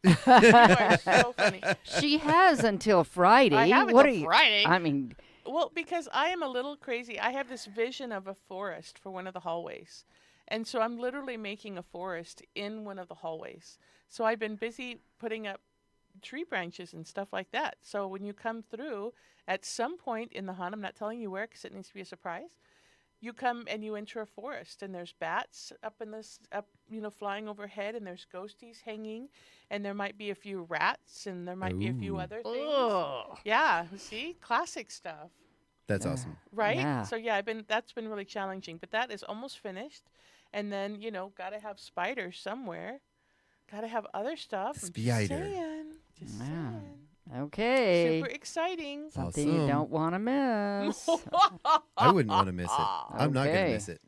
You are so funny. She has until Friday. I have What until are you? Friday. I mean, Well, because I am a little crazy. I have this vision of a forest for one of the hallways. And so I'm literally making a forest in one of the hallways. So I've been busy putting up tree branches and stuff like that. So when you come through, at some point in the hunt, I'm not telling you where because it needs to be a surprise, you come and you enter a forest and there's bats flying overhead, and there's ghosties hanging, and there might be a few rats, and there might be a few Ooh. other things. Yeah, see? Classic stuff. That's awesome. Right? Yeah. So yeah, that's been really challenging, but that is almost finished. And then, gotta have spiders somewhere. Gotta have other stuff. I'm just Spider. saying. Just Yeah. saying. okay. Super exciting. Something you Awesome. don't want to miss. I wouldn't want to miss it. I'm not going to Okay. miss it.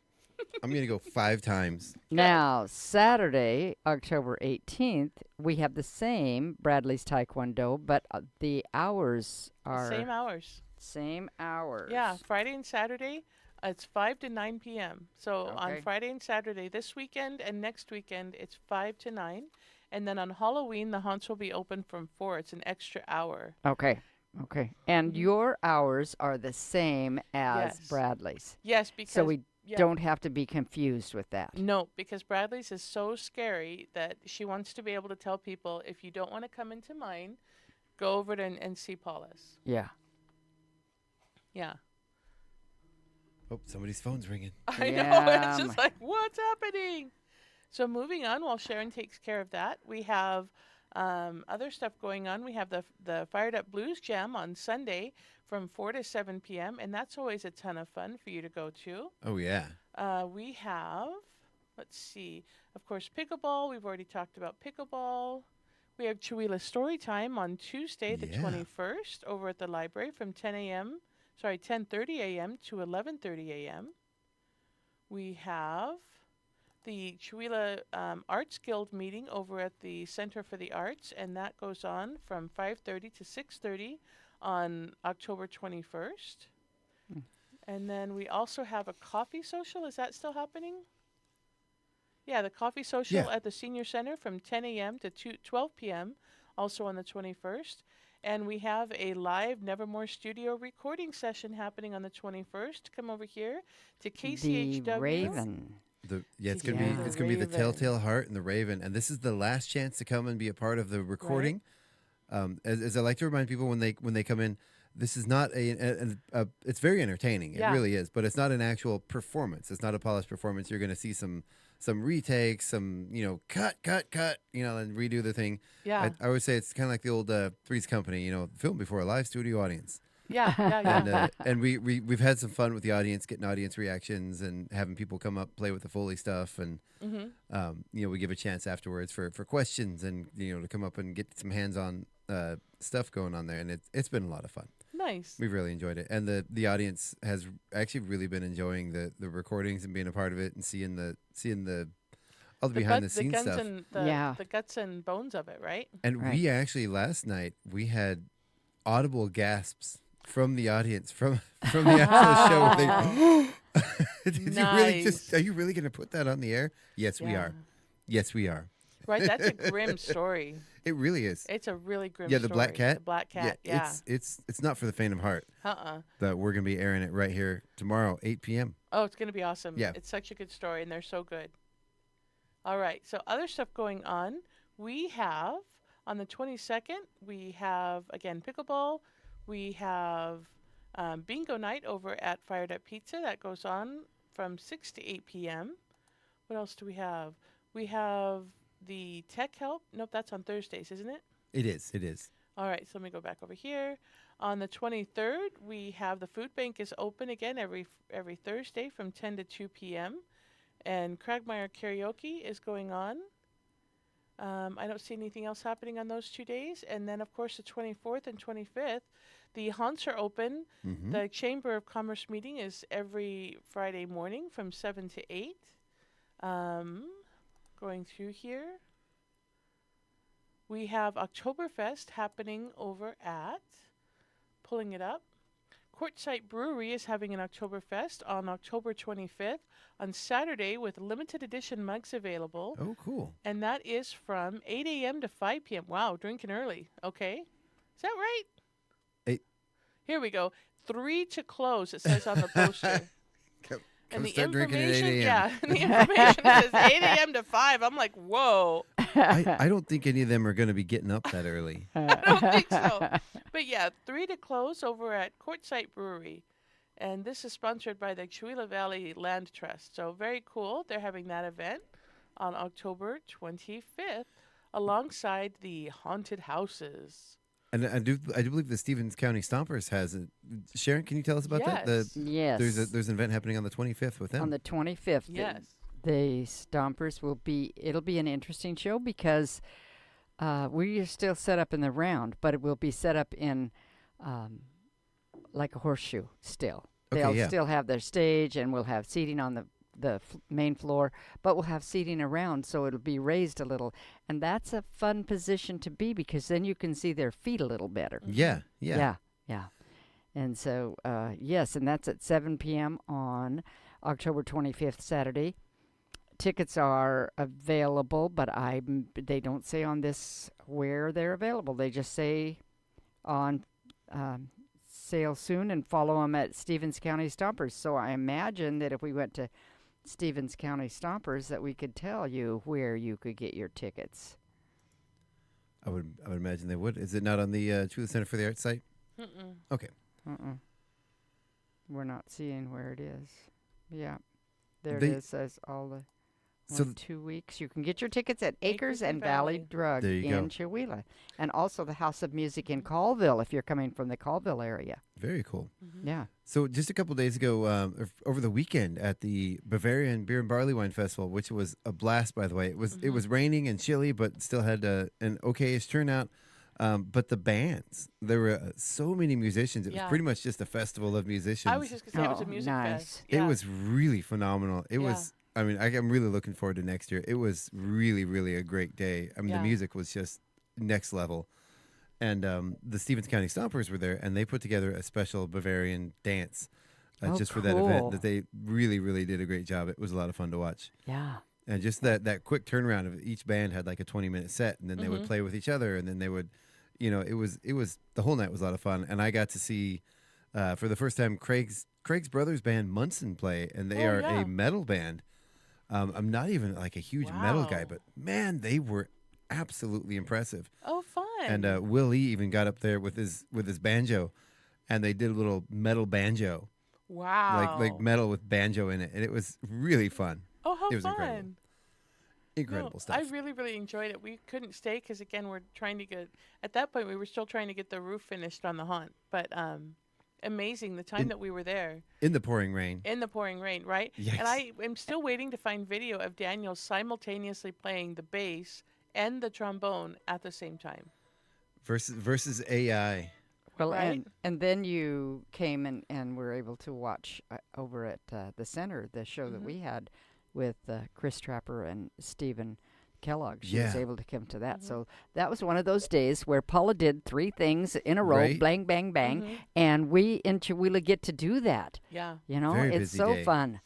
I'm going to go 5 times. Now, Saturday, October 18th, we have the same Bradley's Taekwondo, but the hours are Same hours. same hours. Yeah, Friday and Saturday, it's 5 to 9 p.m. So on Okay. Friday and Saturday, this weekend and next weekend, it's 5 to 9. And then on Halloween, the haunts will be open from 4. It's an extra hour. Okay. Okay. And your hours are the same as Yes. Bradley's. Yes, because So we yeah. don't have to be confused with that. No, because Bradley's is so scary that she wants to be able to tell people, if you don't want to come into mine, go over to and see Paula's. Yeah. Yeah. Oh, somebody's phone's ringing. I know. Yeah, It's just like, what's happening? So moving on, while Sharon takes care of that, we have other stuff going on. We have the Fired Up Blues Jam on Sunday from 4 to 7 p.m., and that's always a ton of fun for you to go to. Oh, yeah. We have, let's see, of course, pickleball. We've already talked about pickleball. We have Chihuahua Story Time on Tuesday, the Yeah. 21st, over at the library from 10:30 a.m. to 11:30 a.m. We have the Chihuahua Arts Guild meeting over at the Center for the Arts, and that goes on from 5:30 to 6:30 on October 21st. And then we also have a coffee social. Is that still happening? Yeah, the coffee social Yeah. at the Senior Center from 10 a.m. to 12 p.m., also on the 21st. And we have a live Nevermore studio recording session happening on the 21st. Come over here to KCHW. The Raven. It's Yeah. gonna be The the Raven. Telltale Heart and the Raven, and this is the last chance to come and be a part of the recording. As I like to remind people when they come in, this is not it's very entertaining. Yeah. It really is, but it's not an actual performance. It's not a polished performance. You're going to see some some retakes, some cut, and redo the thing. Yeah. I would say it's kind of like the old Three's Company, film before a live studio audience. Yeah. And we've had some fun with the audience, getting audience reactions and having people come up, play with the Foley stuff, and we give a chance afterwards for questions and to come up and get some hands-on stuff going on there, and it's been a lot of fun. Nice. We've really enjoyed it, and the audience has actually really been enjoying the recordings and being a part of it and seeing the all the behind the scenes stuff. And the guts and bones of it, right? And we actually last night we had audible gasps from the audience from the actual show. Are you really going to put that on the air? Yes, we are. Yes, we are. Right, that's a grim story. It really is. It's a really grim story. story. The black cat. The black cat. Yeah. It's not for the faint of heart. That we're going to be airing it right here tomorrow, 8 p.m. Oh, it's going to be awesome. Yeah. It's such a good story, and they're so good. All right. So other stuff going on. We have on the 22nd. We have again pickleball. We have bingo night over at Fired Up Pizza. That goes on from 6 to 8 p.m. What else do we have? We have the tech help. Nope, that's on Thursdays, isn't it? It is. All right, so let me go back over here. On the 23rd, we have the food bank is open again every Thursday from 10 to 2 p.m. And Cragmire Karaoke is going on. I don't see anything else happening on those 2 days. And then, of course, the 24th and 25th, the haunts are open. Mm-hmm. The Chamber of Commerce meeting is every Friday morning from 7 to 8. Going through here. We have Oktoberfest happening over at, pulling it up, Quartzsite Brewery is having an Oktoberfest on October 25th on Saturday with limited edition mugs available. Oh, cool. And that is from 8 a.m. to 5 p.m. Wow, drinking early. Okay. Is that right? 8. Here we go. 3 to close, it says on the poster. Come And the start drinking at 8 a.m. Yeah, the information says 8 a.m. to 5. I'm like, whoa. I don't think any of them are going to be getting up that early. I don't think so. But yeah, 3 to close over at Quartzsite Brewery. And this is sponsored by the Chewelah Valley Land Trust. So very cool. They're having that event on October 25th alongside the haunted houses. And I do believe the Stevens County Stompers has it. Sharon, can you tell us about that? Yes. There's an event happening on the 25th with them. On the 25th. Yes. The Stompers it'll be an interesting show because we are still set up in the round, but it will be set up in like a horseshoe still. They'll still have their stage, and we'll have seating on the main floor, but we'll have seating around, so it'll be raised a little. And that's a fun position to be because then you can see their feet a little better. Yeah. And so, yes, and that's at 7 p.m. on October 25th, Saturday. Tickets are available, but they don't say on this where they're available. They just say on sale soon, and follow them at Stevens County Stompers. So I imagine that if we went to Stevens County Stompers, that we could tell you where you could get your tickets. I would imagine they would. Is it not on the Chewelah Center for the Arts site? Mm-mm. Okay. We're not seeing where it is. Yeah. There it is. Says all the 2 weeks. You can get your tickets at Acres and Valley Drug in Chewelah. And also the House of Music in Colville if you're coming from the Colville area. Very cool. Mm-hmm. Yeah. So just a couple days ago, over the weekend at the Bavarian Beer and Barley Wine Festival, which was a blast, by the way. It was raining and chilly, but still had an okay-ish turnout. But the bands, there were so many musicians. It was pretty much just a festival of musicians. I was just going to say it was a music fest. It was really phenomenal. It was, I mean, I'm really looking forward to next year. It was really, really a great day. I mean, the music was just next level. And the Stevens County Stompers were there, and they put together a special Bavarian dance just for that event. That they really, really did a great job. It was a lot of fun to watch. Yeah. And just that quick turnaround of each band had like a 20-minute set, and then they would play with each other, and then they would, it was the whole night was a lot of fun. And I got to see for the first time Craig's brothers band Munson play, and they are a metal band. I'm not even like a huge metal guy, but man, they were absolutely impressive. Oh, fun. And Will E even got up there with his banjo, and they did a little metal banjo. Wow. Like metal with banjo in it, and it was really fun. Oh, how it was fun. incredible. Incredible No, stuff. I really, really enjoyed it. We couldn't stay because, again, we're trying to get, at that point, we were still trying to get the roof finished on the haunt. But amazing the time that we were there In the pouring rain. in the pouring rain, right? Yes. And I am still waiting to find video of Daniel simultaneously playing the bass and the trombone at the same time. Versus AI. Well, Right. and then you came and were able to watch over at the center the show that we had with Chris Trapper and Stephen Kellogg. She was Yeah. able to come to that. So that was one of those days where Paula did 3 things in a row, Right. bang, bang, bang, and we in Chihuahua get to do that. Yeah. You know, Very it's busy so day. fun.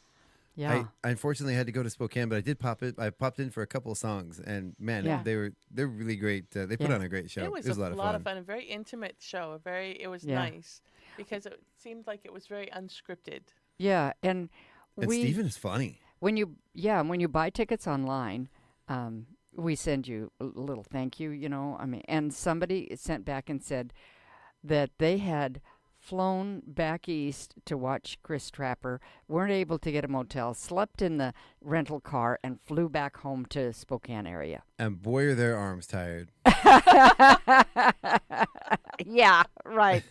Yeah. I unfortunately had to go to Spokane, but I did pop it. I popped in for a couple of songs, and man, Yeah. they're really great. They put Yeah. on a great show. It was a lot of fun. a very intimate show. It was Yeah. nice because it seemed like it was very unscripted. Yeah, and And we Steven is funny. when you buy tickets online, we send you a little thank you, you know. I mean, and somebody sent back and said that they had flown back east to watch Chris Trapper, weren't able to get a motel, slept in the rental car, and flew back home to Spokane area. And boy, are their arms tired. Yeah, right.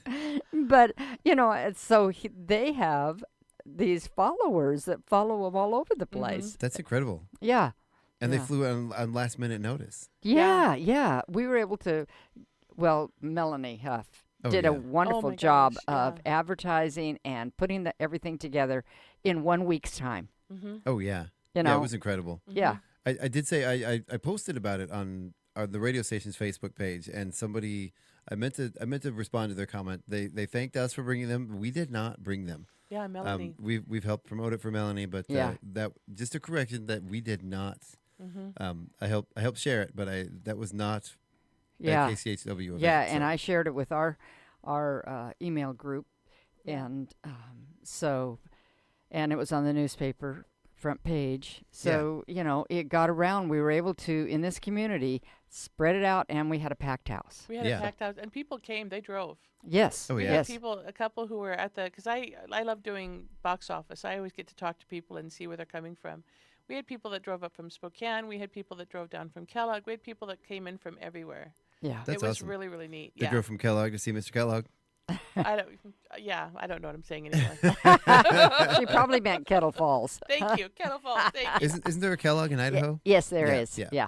But, you know, so they have these followers that follow them all over the place. That's incredible. Yeah. And Yeah. they flew on last minute notice. Yeah. We were able to, well, Melanie Huff Oh, did yeah. a wonderful my job gosh, of yeah. advertising and putting everything together in 1 week's time. Oh yeah. You Yeah, know? it was incredible. Yeah. I did say I posted about it on the radio station's Facebook page, and somebody I meant to respond to their comment. They thanked us for bringing them. We did not bring them. Yeah, Melanie. We've helped promote it for Melanie, but Yeah. that just a correction that we did not. I helped share it, but that was not Yeah. at KCHW event. Yeah, and so. I shared it with our email group, and and it was on the newspaper front page. So you know, it got around. We were able to in this community spread it out, and we had a packed house. We had Yeah. a packed house, and people came. They drove. Yes. Oh, We yeah. had Yes. people, a couple who were at the, because I love doing box office. I always get to talk to people and see where they're coming from. We had people that drove up from Spokane. We had people that drove down from Kellogg. We had people that came in from everywhere. Yeah. That's it was awesome. really, really neat. They Yeah. drove from Kellogg to see Mr. Kellogg. I don't. Yeah, I don't know what I'm saying anymore. She probably meant Kettle Falls. Thank you, Kettle Falls. Thank you. Isn't there a Kellogg in Idaho? Yes, there Yeah, is. yeah. Yeah.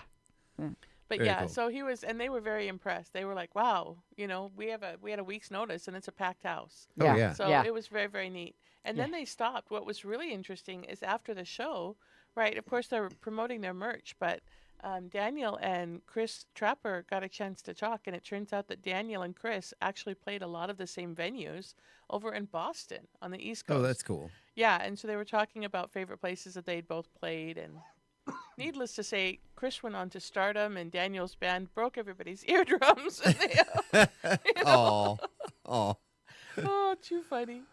But Very yeah, cool. so he was, and they were very impressed. They were like, "Wow, you know, we had a week's notice, and it's a packed house." Oh, yeah. So Yeah. it was very, very neat. And then they stopped. What was really interesting is after the show, right? Of course, they're promoting their merch, but Daniel and Chris Trapper got a chance to talk, and it turns out that Daniel and Chris actually played a lot of the same venues over in Boston on the East Coast. Oh, that's cool. Yeah, and so they were talking about favorite places that they'd both played, and needless to say, Chris went on to stardom, and Daniel's band broke everybody's eardrums. And they, Oh, oh. oh, too funny.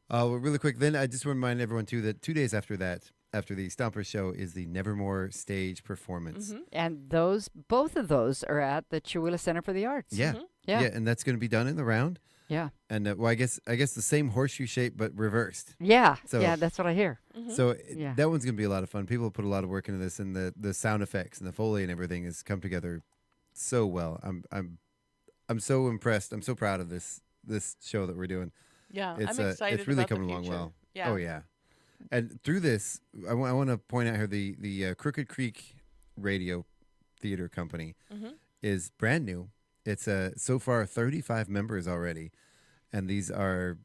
Well, really quick, then I just want to remind everyone too that 2 days after that, after the Stomper show, is the Nevermore stage performance. And both of those are at the Chihuahua Center for the Arts. Yeah. Yeah. and that's going to be done in the round. Yeah. And well, I guess the same horseshoe shape but reversed. Yeah. So- Yeah, that's what I hear. So Yeah. that one's going to be a lot of fun. People put a lot of work into this, and the sound effects and the Foley and everything has come together so well. I'm so impressed. I'm so proud of this show that we're doing. Yeah, It's I'm excited it's really about the coming along future. well. Yeah. Oh yeah. And through this, I want to point out here the Crooked Creek Radio Theater Company is brand new. It's so far 35 members already, and these are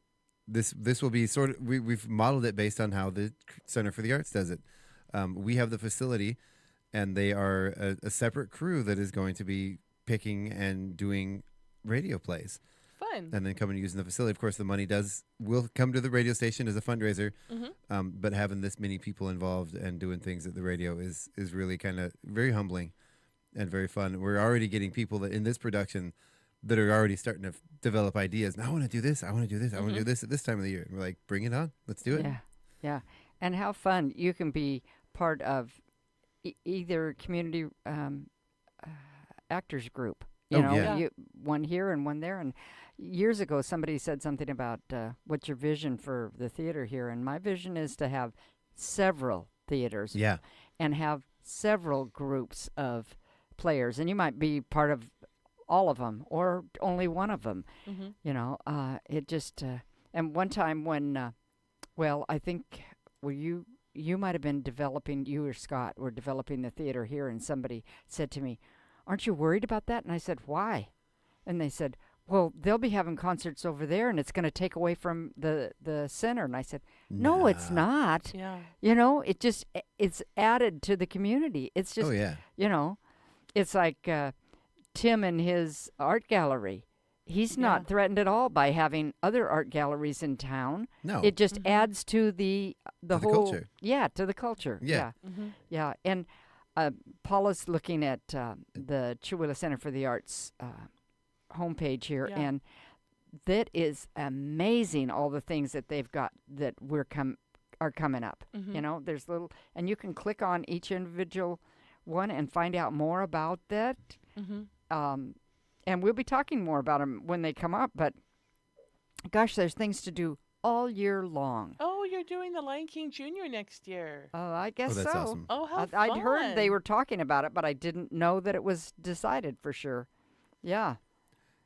this will be sort of we've modeled it based on how the Center for the Arts does it. We have the facility, and they are a separate crew that is going to be picking and doing radio plays. Fun. And then come and using the facility. Of course, the money will come to the radio station as a fundraiser. But having this many people involved and doing things at the radio is really kind of very humbling and very fun. We're already getting people that in this production that are already starting to develop ideas. Now I want to do this. I want to do this. I want to do this at this time of the year. And we're like, bring it on. Let's do it. Yeah. Yeah. And how fun you can be part of either community actors group. You Oh, know, yeah. one here and one there. And years ago, somebody said something about what's your vision for the theater here? And my vision is to have several theaters Yeah. and have several groups of players, and you might be part of all of them or only one of them. You know, it just and one time when, well, I think you might have been developing, you or Scott were developing the theater here, and somebody said to me, "Aren't you worried about that?" And I said, "Why?" And they said, "Well, they'll be having concerts over there, and it's going to take away from the center." And I said, "No, it's not. Yeah. You know, it's added to the community. It's just, Oh, yeah. you know, it's like Tim and his art gallery. He's not threatened at all by having other art galleries in town. No. It just adds to the whole culture. Yeah, to the culture. Yeah. Yeah. And Paula's looking at the Chihuahua Center for the Arts homepage here, and that is amazing. All the things that they've got that are coming up. You know, there's little, and you can click on each individual one and find out more about that. And we'll be talking more about them when they come up. But gosh, there's things to do all year long. Oh, you're doing the Lion King Jr. next year. Oh, I guess that's so. awesome. Oh, how fun. I'd heard they were talking about it, but I didn't know that it was decided for sure. Yeah.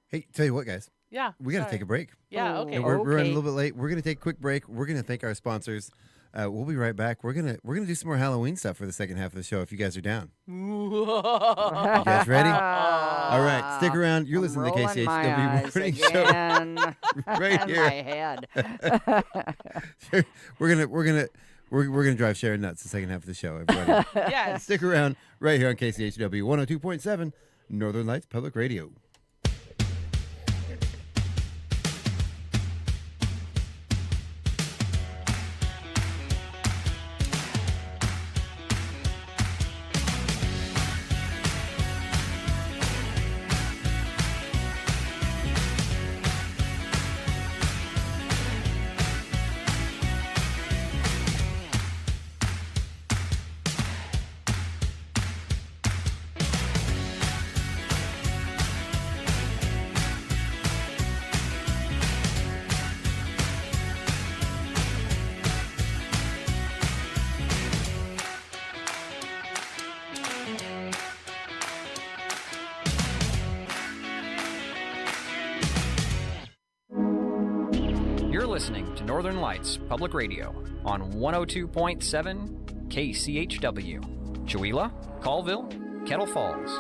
Hey, tell you what, guys. Yeah. We got to take a break. Yeah, Oh. okay. And we're running a Okay. little bit late. We're going to take a quick break. We're going to thank our sponsors. We'll be right back. We're gonna do some more Halloween stuff for the second half of the show if you guys are down. You guys ready? All right, stick around. You're listening to the Rolling my KCHW eyes Morning Show again. right in here. my head. We're gonna drive Sharon nuts the second half of the show. Everybody, Yes. stick around right here on KCHW 102.7 Northern Lights Public Radio. You're listening to Northern Lights Public Radio on 102.7 KCHW. Chihuahua, Colville, Kettle Falls.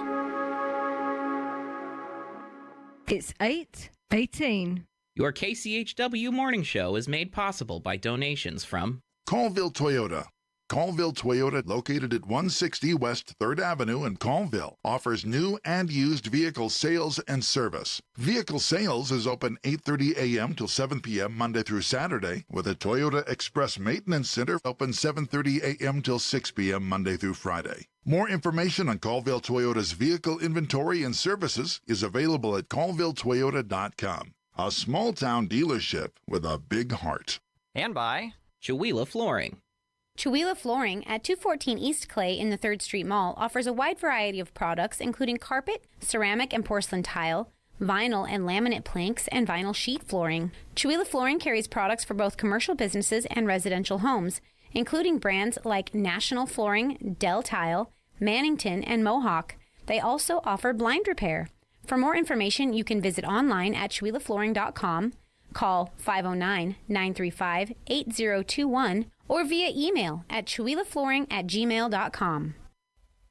It's 8:18. Your KCHW morning show is made possible by donations from Colville Toyota. Colville Toyota, located at 160 West 3rd Avenue in Colville, offers new and used vehicle sales and service. Vehicle sales is open 8:30 a.m. till 7 p.m. Monday through Saturday, with a Toyota Express Maintenance Center open 7:30 a.m. till 6 p.m. Monday through Friday. More information on Colville Toyota's vehicle inventory and services is available at colvilletoyota.com. A small-town dealership with a big heart. and by Chihuahua Flooring. Chihuahua Flooring at 214 East Clay in the 3rd Street Mall offers a wide variety of products including carpet, ceramic and porcelain tile, vinyl and laminate planks, and vinyl sheet flooring. Chihuahua Flooring carries products for both commercial businesses and residential homes, including brands like National Flooring, Dell Tile, Mannington, and Mohawk. They also offer blind repair. For more information, you can visit online at chihuahuaflooring.com, call 509-935-8021, or via email at chihuahuaflooring@gmail.com.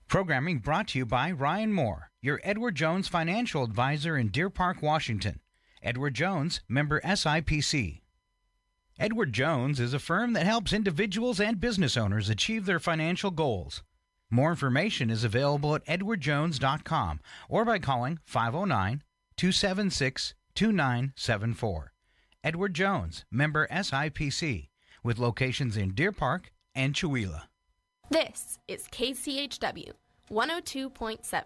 Programming brought to you by Ryan Moore, your Edward Jones financial advisor in Deer Park, Washington. Edward Jones, member SIPC. Edward Jones is a firm that helps individuals and business owners achieve their financial goals. More information is available at edwardjones.com or by calling 509-276-2974. Edward Jones, member SIPC, with locations in Deer Park and Chihuahua. This is KCHW 102.7.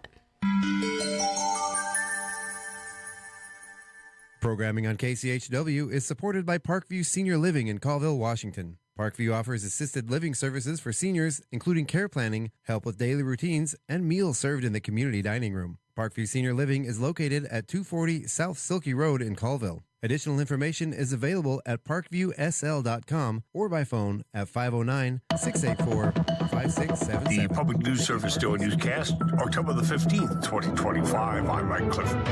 Programming on KCHW is supported by Parkview Senior Living in Colville, Washington. Parkview offers assisted living services for seniors, including care planning, help with daily routines, and meals served in the community dining room. Parkview Senior Living is located at 240 South Silky Road in Colville. Additional information is available at parkviewsl.com or by phone at 509-684-5677. The Public News Service Daily Newscast, October the 15th, 2025. I'm Mike Clifford.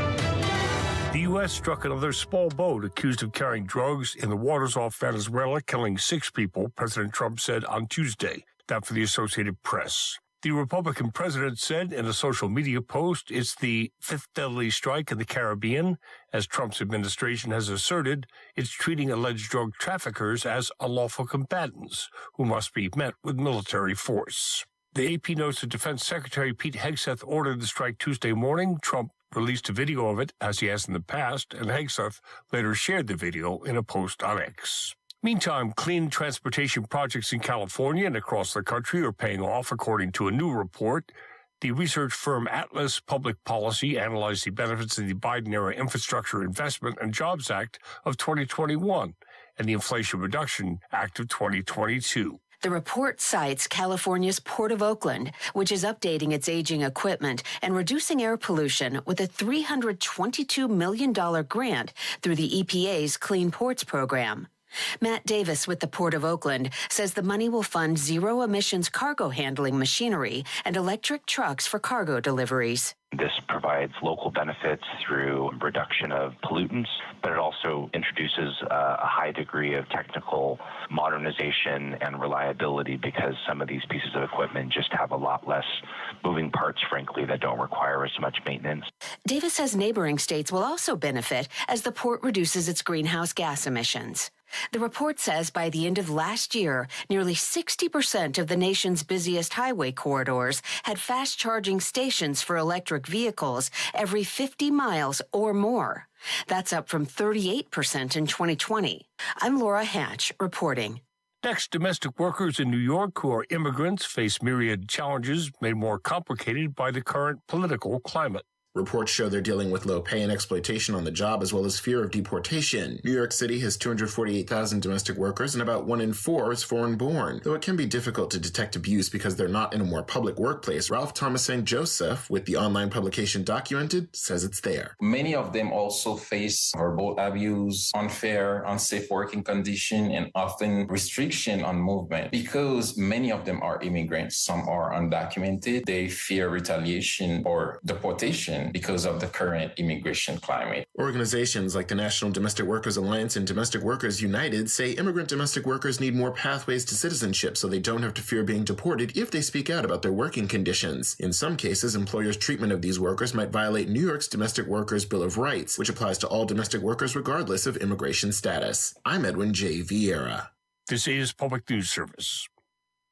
The U.S. struck another small boat accused of carrying drugs in the waters off Venezuela, killing 6 people, President Trump said on Tuesday. That for the Associated Press. The Republican president said in a social media post it's the 5th deadly strike in the Caribbean, as Trump's administration has asserted it's treating alleged drug traffickers as unlawful combatants who must be met with military force. The AP notes that Defense Secretary Pete Hegseth ordered the strike Tuesday morning. Trump released a video of it, as he has in the past, and Hegseth later shared the video in a post on X. Meantime, clean transportation projects in California and across the country are paying off, according to a new report. The research firm Atlas Public Policy analyzed the benefits of the Biden-era Infrastructure Investment and Jobs Act of 2021 and the Inflation Reduction Act of 2022. The report cites California's Port of Oakland, which is updating its aging equipment and reducing air pollution with a $322 million grant through the EPA's Clean Ports program. Matt Davis with the Port of Oakland says the money will fund zero-emissions cargo handling machinery and electric trucks for cargo deliveries. This provides local benefits through reduction of pollutants, but it also introduces a high degree of technical modernization and reliability because some of these pieces of equipment just have a lot less moving parts, frankly, that don't require as much maintenance. Davis says neighboring states will also benefit as the port reduces its greenhouse gas emissions. The report says by the end of last year, nearly 60% of the nation's busiest highway corridors had fast charging stations for electric vehicles every 50 miles or more. That's up from 38% in 2020. I'm Laura Hatch reporting. Next, domestic workers in New York who are immigrants face myriad challenges made more complicated by the current political climate. Reports show they're dealing with low pay and exploitation on the job as well as fear of deportation. New York City has 248,000 domestic workers and about 1 in 4 is foreign-born. Though it can be difficult to detect abuse because they're not in a more public workplace, Ralph Thomas St. Joseph with the online publication Documented says it's there. Many of them also face verbal abuse, unfair, unsafe working condition, and often restriction on movement. Because many of them are immigrants, some are undocumented, they fear retaliation or deportation because of the current immigration climate. Organizations like the National Domestic Workers Alliance and Domestic Workers United say immigrant domestic workers need more pathways to citizenship so they don't have to fear being deported if they speak out about their working conditions. In some cases, employers' treatment of these workers might violate New York's Domestic Workers Bill of Rights, which applies to all domestic workers regardless of immigration status. I'm Edwin J. Vieira. This is Public News Service.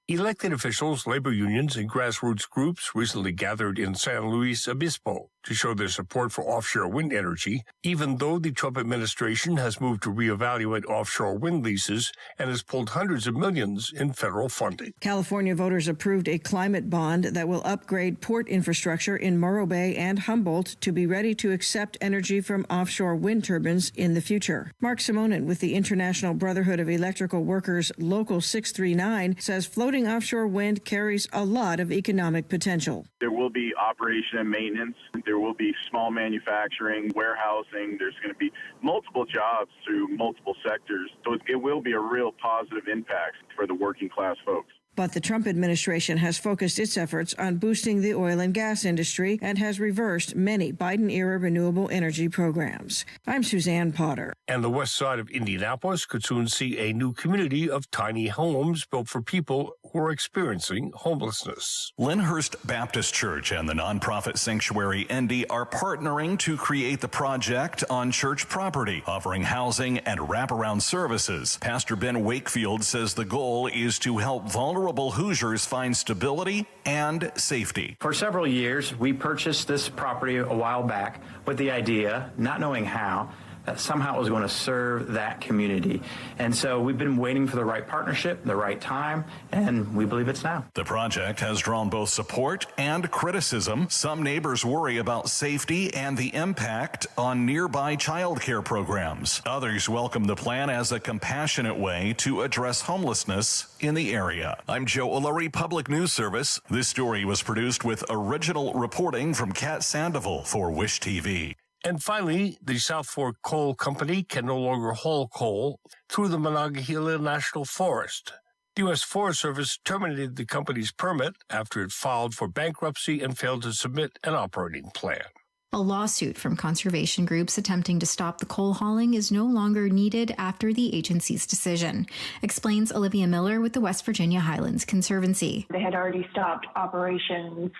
Elected officials, labor unions, and grassroots groups recently gathered in San Luis Obispo to show their support for offshore wind energy, even though the Trump administration has moved to reevaluate offshore wind leases and has pulled hundreds of millions in federal funding. California voters approved a climate bond that will upgrade port infrastructure in Morro Bay and Humboldt to be ready to accept energy from offshore wind turbines in the future. Mark Simonin with the International Brotherhood of Electrical Workers Local 639 says floating offshore wind carries a lot of economic potential. There will be operation and maintenance. There will be small manufacturing, warehousing. There's going to be multiple jobs through multiple sectors. So it will be a real positive impact for the working class folks. But the Trump administration has focused its efforts on boosting the oil and gas industry and has reversed many Biden-era renewable energy programs. I'm Suzanne Potter. And the west side of Indianapolis could soon see a new community of tiny homes built for people who are experiencing homelessness. Lyndhurst Baptist Church and the nonprofit sanctuary Indy are partnering to create the project on church property, offering housing and wraparound services. Pastor Ben Wakefield says the goal is to help vulnerable Hoosiers find stability and safety. For several years, we purchased this property a while back with the idea, not knowing how, that somehow it was going to serve that community. And so we've been waiting for the right partnership, the right time, and we believe it's now. The project has drawn both support and criticism. Some neighbors worry about safety and the impact on nearby child care programs. Others welcome the plan as a compassionate way to address homelessness in the area. I'm Joe O'Leary, Public News Service. This story was produced with original reporting from Kat Sandoval for Wish TV. And finally, the South Fork Coal Company can no longer haul coal through the Monongahela National Forest. The U.S. Forest Service terminated the company's permit after it filed for bankruptcy and failed to submit an operating plan. A lawsuit from conservation groups attempting to stop the coal hauling is no longer needed after the agency's decision, explains Olivia Miller with the West Virginia Highlands Conservancy. They had already stopped operations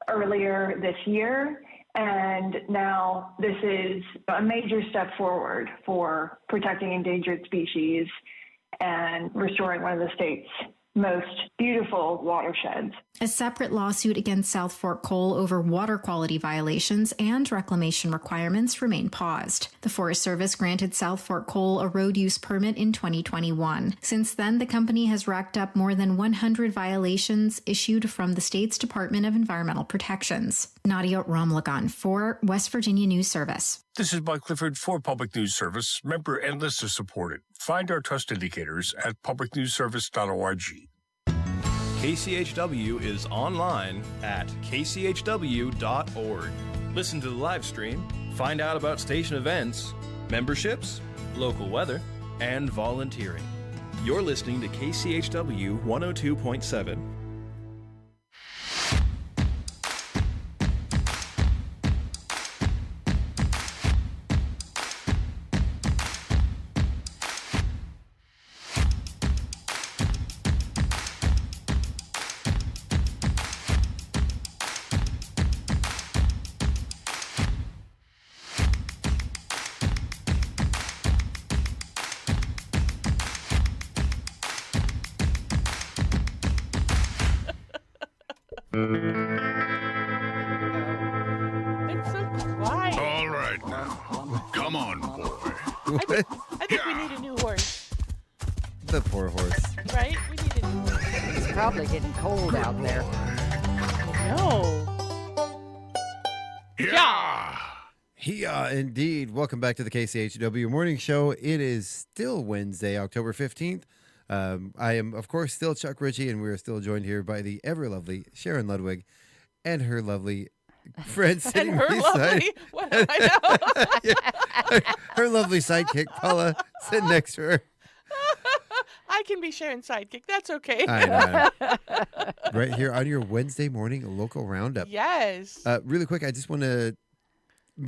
earlier this year, and now this is a major step forward for protecting endangered species and restoring one of the state's most beautiful watersheds. A separate lawsuit against South Fork Coal over water quality violations and reclamation requirements remain paused. The Forest Service granted South Fork Coal a road use permit in 2021. Since then, the company has racked up more than 100 violations issued from the state's Department of Environmental Protections. Nadia Ramlagan for West Virginia News Service. This is Mike Clifford for Public News Service, member and listener supported. Find our trust indicators at publicnewsservice.org. KCHW is online at kchw.org. Listen to the live stream, find out about station events, memberships, local weather, and volunteering. You're listening to KCHW 102.7. It's so quiet. All right now. Come on, boy. I think we need a new horse, The poor horse. right? We need a new horse. It's probably getting cold out there. No. Yeah. Yeah, indeed. Welcome back to the KCHW Morning Show. It is still Wednesday, October 15th. I am, of course, still Chuck Ritchie, and we are still joined here by the ever-lovely Sharon Ludwig and her lovely friend sitting And her beside lovely, what do I know? her lovely sidekick, Paula, sitting next to her. I can be Sharon's sidekick. That's okay. I know. Right here on your Wednesday morning local roundup. Yes. Really quick, I just want to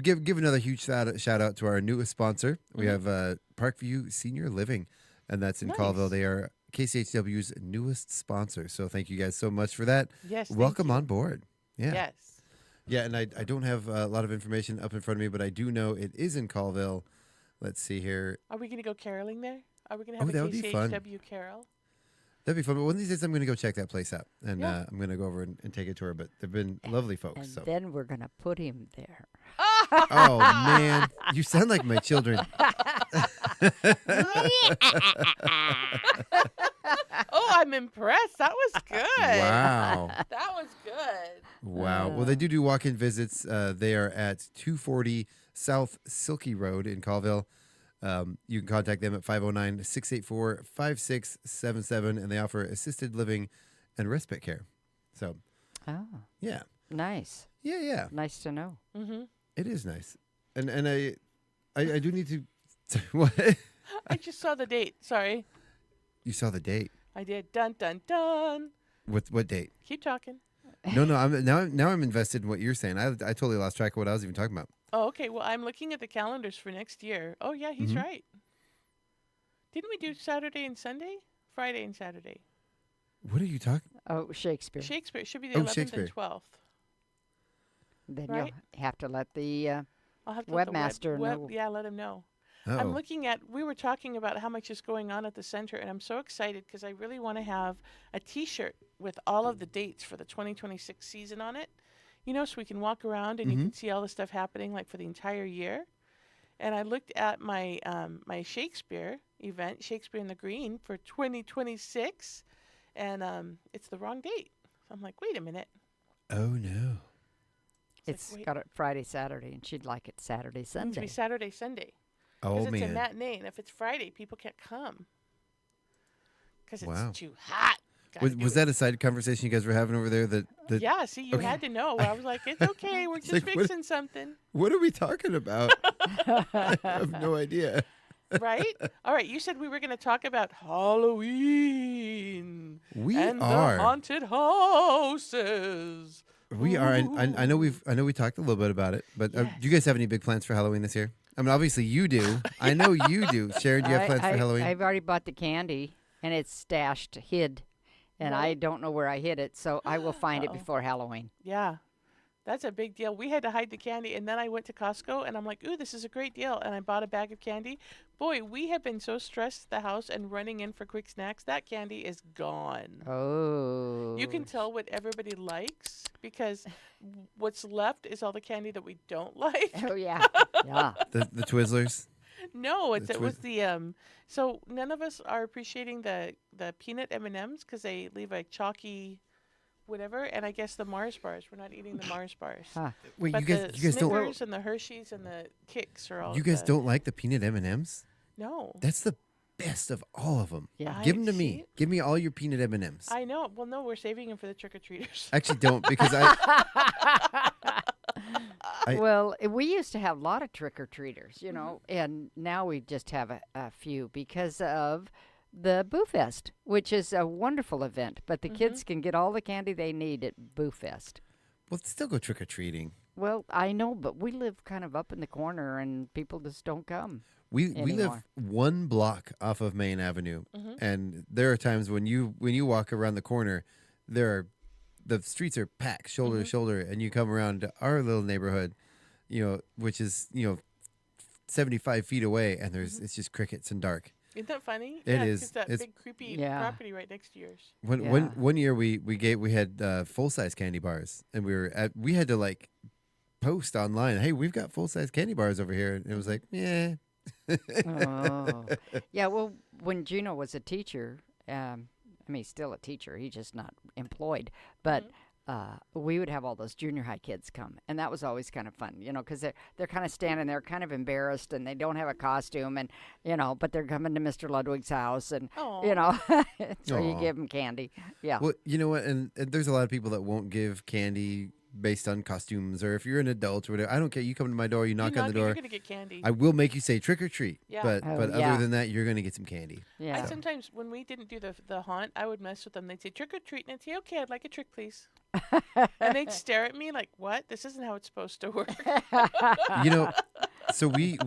give another huge shout out to our newest sponsor. We have Parkview Senior Living, and that's in Colville. They are KCHW's newest sponsor. So thank you guys so much for that. Yes. Welcome on board. Yeah. Yes. Yeah, and I don't have a lot of information up in front of me, but I do know it is in Colville. Let's see here. Are we going to go caroling there? Are we going to have that a would be fun. KCHW carol? That'd be fun. But one of these days, I'm going to go check that place out, and Yeah. I'm going to go over and take a tour. But they've been lovely folks. And So. then we're going to put him there. Oh man, you sound like my children. Oh, I'm impressed. That was good. Wow. That was good. Wow. Well, they do walk-in visits. They are at 240 South Silky Road in Colville. You can contact them at 509-684-5677, and they offer assisted living and respite care. So, yeah. Nice. Yeah. Nice to know. Mm-hmm. It is nice. And I do need to what? I just saw the date. Sorry. You saw the date. I did. Dun, dun, dun. What date? Keep talking. No, I'm now I'm invested in what you're saying. I totally lost track of what I was even talking about. Oh, okay. Well, I'm looking at the calendars for next year. Oh, yeah, he's Mhm. right. Didn't we do Saturday and Sunday? Friday and Saturday. What are you talking? Oh, Shakespeare. Shakespeare. It should be the 11th Shakespeare. and 12th. Then Right? you'll have to let the I'll have to let the webmaster know. Yeah, let him know. Oh. I'm looking at, we were talking about how much is going on at the center, and I'm so excited because I really want to have a T-shirt with all of the dates for the 2026 season on it. You know, so we can walk around and you can see all the stuff happening like for the entire year. And I looked at my my Shakespeare event, Shakespeare in the Green, for 2026, and it's the wrong date. So I'm like, wait a minute. Oh no. It's like, got it Friday, Saturday, and she'd like it Saturday, It needs to Sunday. be Saturday, Sunday. Oh, Because it's a man. matinee, and if it's Friday, people can't come. Because it's Wow. too hot. Was that a side conversation you guys were having over there? That Yeah, see, you Okay. had to know. I was like, it's okay. We're just like, what- fixing something. What are we talking about? I have no idea. Right? All right, you said we were going to talk about Halloween. We and are. the haunted houses. We are. I know we talked a little bit about it, but do you guys have any big plans for Halloween this year? I mean, obviously you do. I know you do. Sharon, do you have plans for Halloween? I've already bought the candy, and it's stashed, hid, and I don't know where I hid it, so I will find it before Halloween. Yeah. That's a big deal. We had to hide the candy, and then I went to Costco, and I'm like, ooh, this is a great deal. And I bought a bag of candy. Boy, we have been so stressed at the house and running in for quick snacks. That candy is gone. Oh. You can tell what everybody likes because what's left is all the candy that we don't like. Oh, yeah. Yeah. The Twizzlers. No, it The was the so none of us are appreciating the peanut M&Ms because they leave a chalky whatever, and I guess the Mars bars. We're not eating the Mars bars. Wait, but you guys the don't- Snickers and the Hershey's and the Kicks are all. You guys the- don't like the peanut M&Ms? No. That's the best of all of them. Yeah. Give them to See? me. Give me all your peanut M&Ms. I know. Well, no, we're saving them for the trick-or-treaters. Actually, don't because I Well, we used to have a lot of trick-or-treaters, you know, and now we just have a few because of the Boo Fest, which is a wonderful event. But the kids can get all the candy they need at Boo Fest. well still go trick or treating. Well, I know, but we live kind of up in the corner, and people just don't come. We live anymore. one block off of Main Avenue, and there are times when you walk around the corner, the streets are packed shoulder to shoulder, and you come around to our little neighborhood, which is 75 feet away, and it's just crickets and dark. Isn't that funny? It yeah, is. It's that It's- big creepy Yeah. property right next to yours. One year we had full size candy bars, and we had to like post online, hey, we've got full size candy bars over here, and it was like, yeah. Oh. Yeah, well, when Gino was a teacher, he's still a teacher. He's just not employed. But we would have all those junior high kids come, and that was always kind of fun, because they're kind of standing there, kind of embarrassed, and they don't have a costume, and but they're coming to Mr. Ludwig's house, and so you Aw. give them candy. Yeah. Well, you know what, and there's a lot of people that won't give candy based on costumes, or if you're an adult or whatever. I don't care. You come to my door, you knock on the door. You're gonna get candy. I will make you say trick or treat. Yeah. But Oh, but yeah. other than that, you're gonna get some candy. Yeah. I sometimes, when we didn't do the haunt, I would mess with them. They'd say trick or treat, and I'd say, okay, I'd like a trick, please. And they'd stare at me like, what? This isn't how it's supposed to work. So we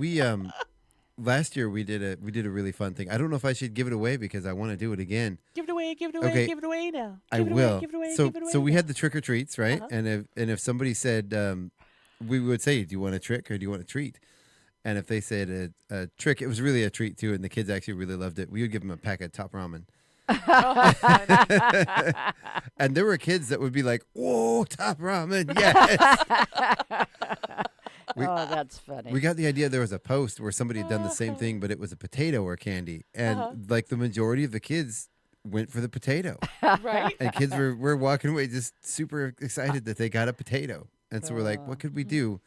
last year we did a really fun thing. I don't know if I should give it away because I want to do it again. Give it away, give it away, Okay. give it away now. I Give it will. Away, give it away, so give it away so we now. had the trick or treats, right? Uh-huh. And if somebody said, we would say, do you want a trick or do you want a treat? And if they said a trick, it was really a treat too, and the kids actually really loved it. We would give them a pack of Top Ramen. And there were kids that would be like, "Whoa, Top Ramen, yes!" Oh, that's funny. We got the idea there was a post where somebody had done the same thing, but it was a potato or candy, and like the majority of the kids went for the potato, Right? and kids were walking away just super excited that they got a potato, and so we're like, "What could we do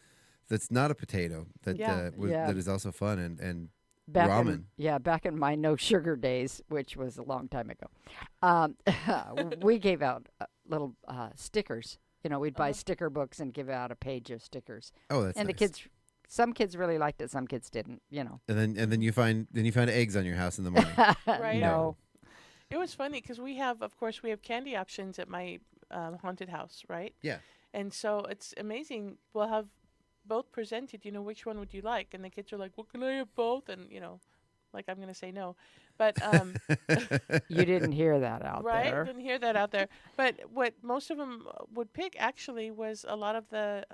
that's not a potato that Yeah. that is also fun and Back ramen?" back in my no sugar days, which was a long time ago, we gave out little stickers. We'd buy sticker books and give out a page of stickers. Oh, that's and nice. the kids, some kids really liked it, some kids didn't. And then you find eggs on your house in the morning. Right. No. It was funny because we have candy options at my haunted house, right? Yeah. And so it's amazing. We'll have both presented, which one would you like? And the kids are like, well, can I have both? And, like I'm going to say no. But You didn't hear that out right? there. Didn't hear that out there. But what most of them would pick actually was a lot of the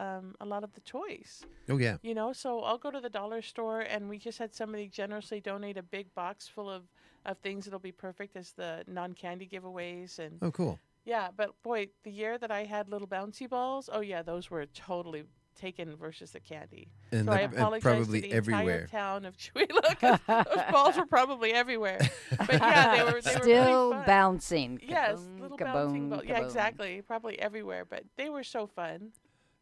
toys. Oh yeah. So I'll go to the dollar store, and we just had somebody generously donate a big box full of things that'll be perfect as the non-candy giveaways. And Oh, cool. yeah, but boy, the year that I had little bouncy balls, oh yeah, those were totally taken versus the candy. And so I apologize probably to the everywhere. entire town of Chewila, 'cause those balls were probably everywhere. But yeah, they were Still pretty fun. bouncing. Yes, Kaboom, little kaboom, bouncing balls. Yeah, kaboom. exactly. Probably everywhere, but they were so fun.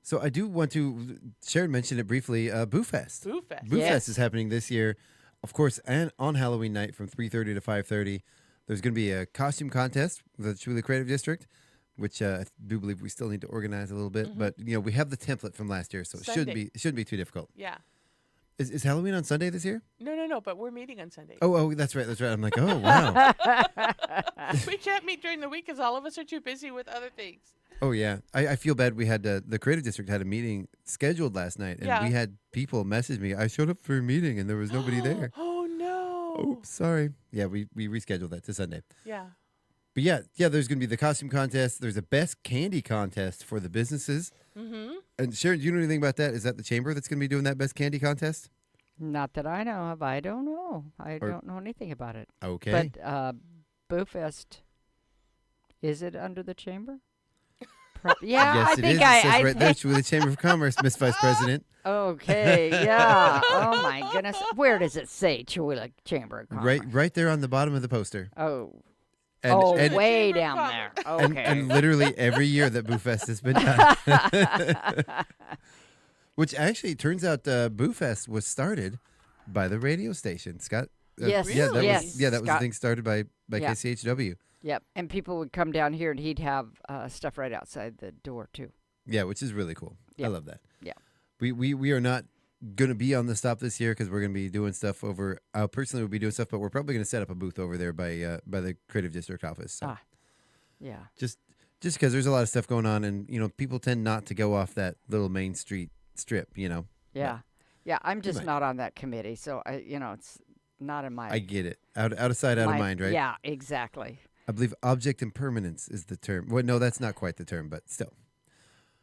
So I do want to. Sharon mentioned it briefly. Boo Fest. Boo Fest. Boo Yes. Fest is happening this year, of course, and on Halloween night from 3:30 to 5:30. There's going to be a costume contest with the Chewila Creative District, which I do believe we still need to organize a little bit. But we have the template from last year, so it shouldn't be too difficult. Yeah. Is Halloween on Sunday this year? No, but we're meeting on Sunday. Oh, that's right. I'm like, oh wow. We can't meet during the week because all of us are too busy with other things. Oh yeah, I feel bad. We had the Creative District had a meeting scheduled last night, and we had people message me. I showed up for a meeting, and there was nobody there. Oh no. Oops, sorry. Yeah, we rescheduled that to Sunday. Yeah. But yeah, there's going to be the costume contest. There's a best candy contest for the businesses. Mm-hmm. And Sharon, do you know anything about that? Is that the chamber that's going to be doing that best candy contest? Not that I know of. I don't know. I don't know anything about it. Okay. But Boo Fest, is it under the chamber? Yeah, yes, I it think is. It says right there, with the Chamber of Commerce, Miss Vice President. Okay, yeah. Oh my goodness, where does it say Chewila Chamber of Commerce? Right there on the bottom of the poster. Oh. And Way down there. Okay. And literally every year that Boo Fest has been done. Which actually turns out Boo Fest was started by the radio station. Scott. Yes. Yeah, that Yes. was the Scott. thing started by Yeah. KCHW. Yep, and people would come down here, and he'd have stuff right outside the door too. Yeah, which is really cool. Yep. I love that. Yeah. We are not going to be on the stop this year because we're going to be doing stuff over. I personally will be doing stuff, but we're probably going to set up a booth over there by the Creative District office. So. Yeah. Just because there's a lot of stuff going on, and people tend not to go off that little main street strip. Yeah. But Yeah. I'm just might. not on that committee, so it's not in my. I get it. Out of sight, out of mind, right? Yeah. Exactly. I believe object impermanence is the term. Well, no, that's not quite the term, but still.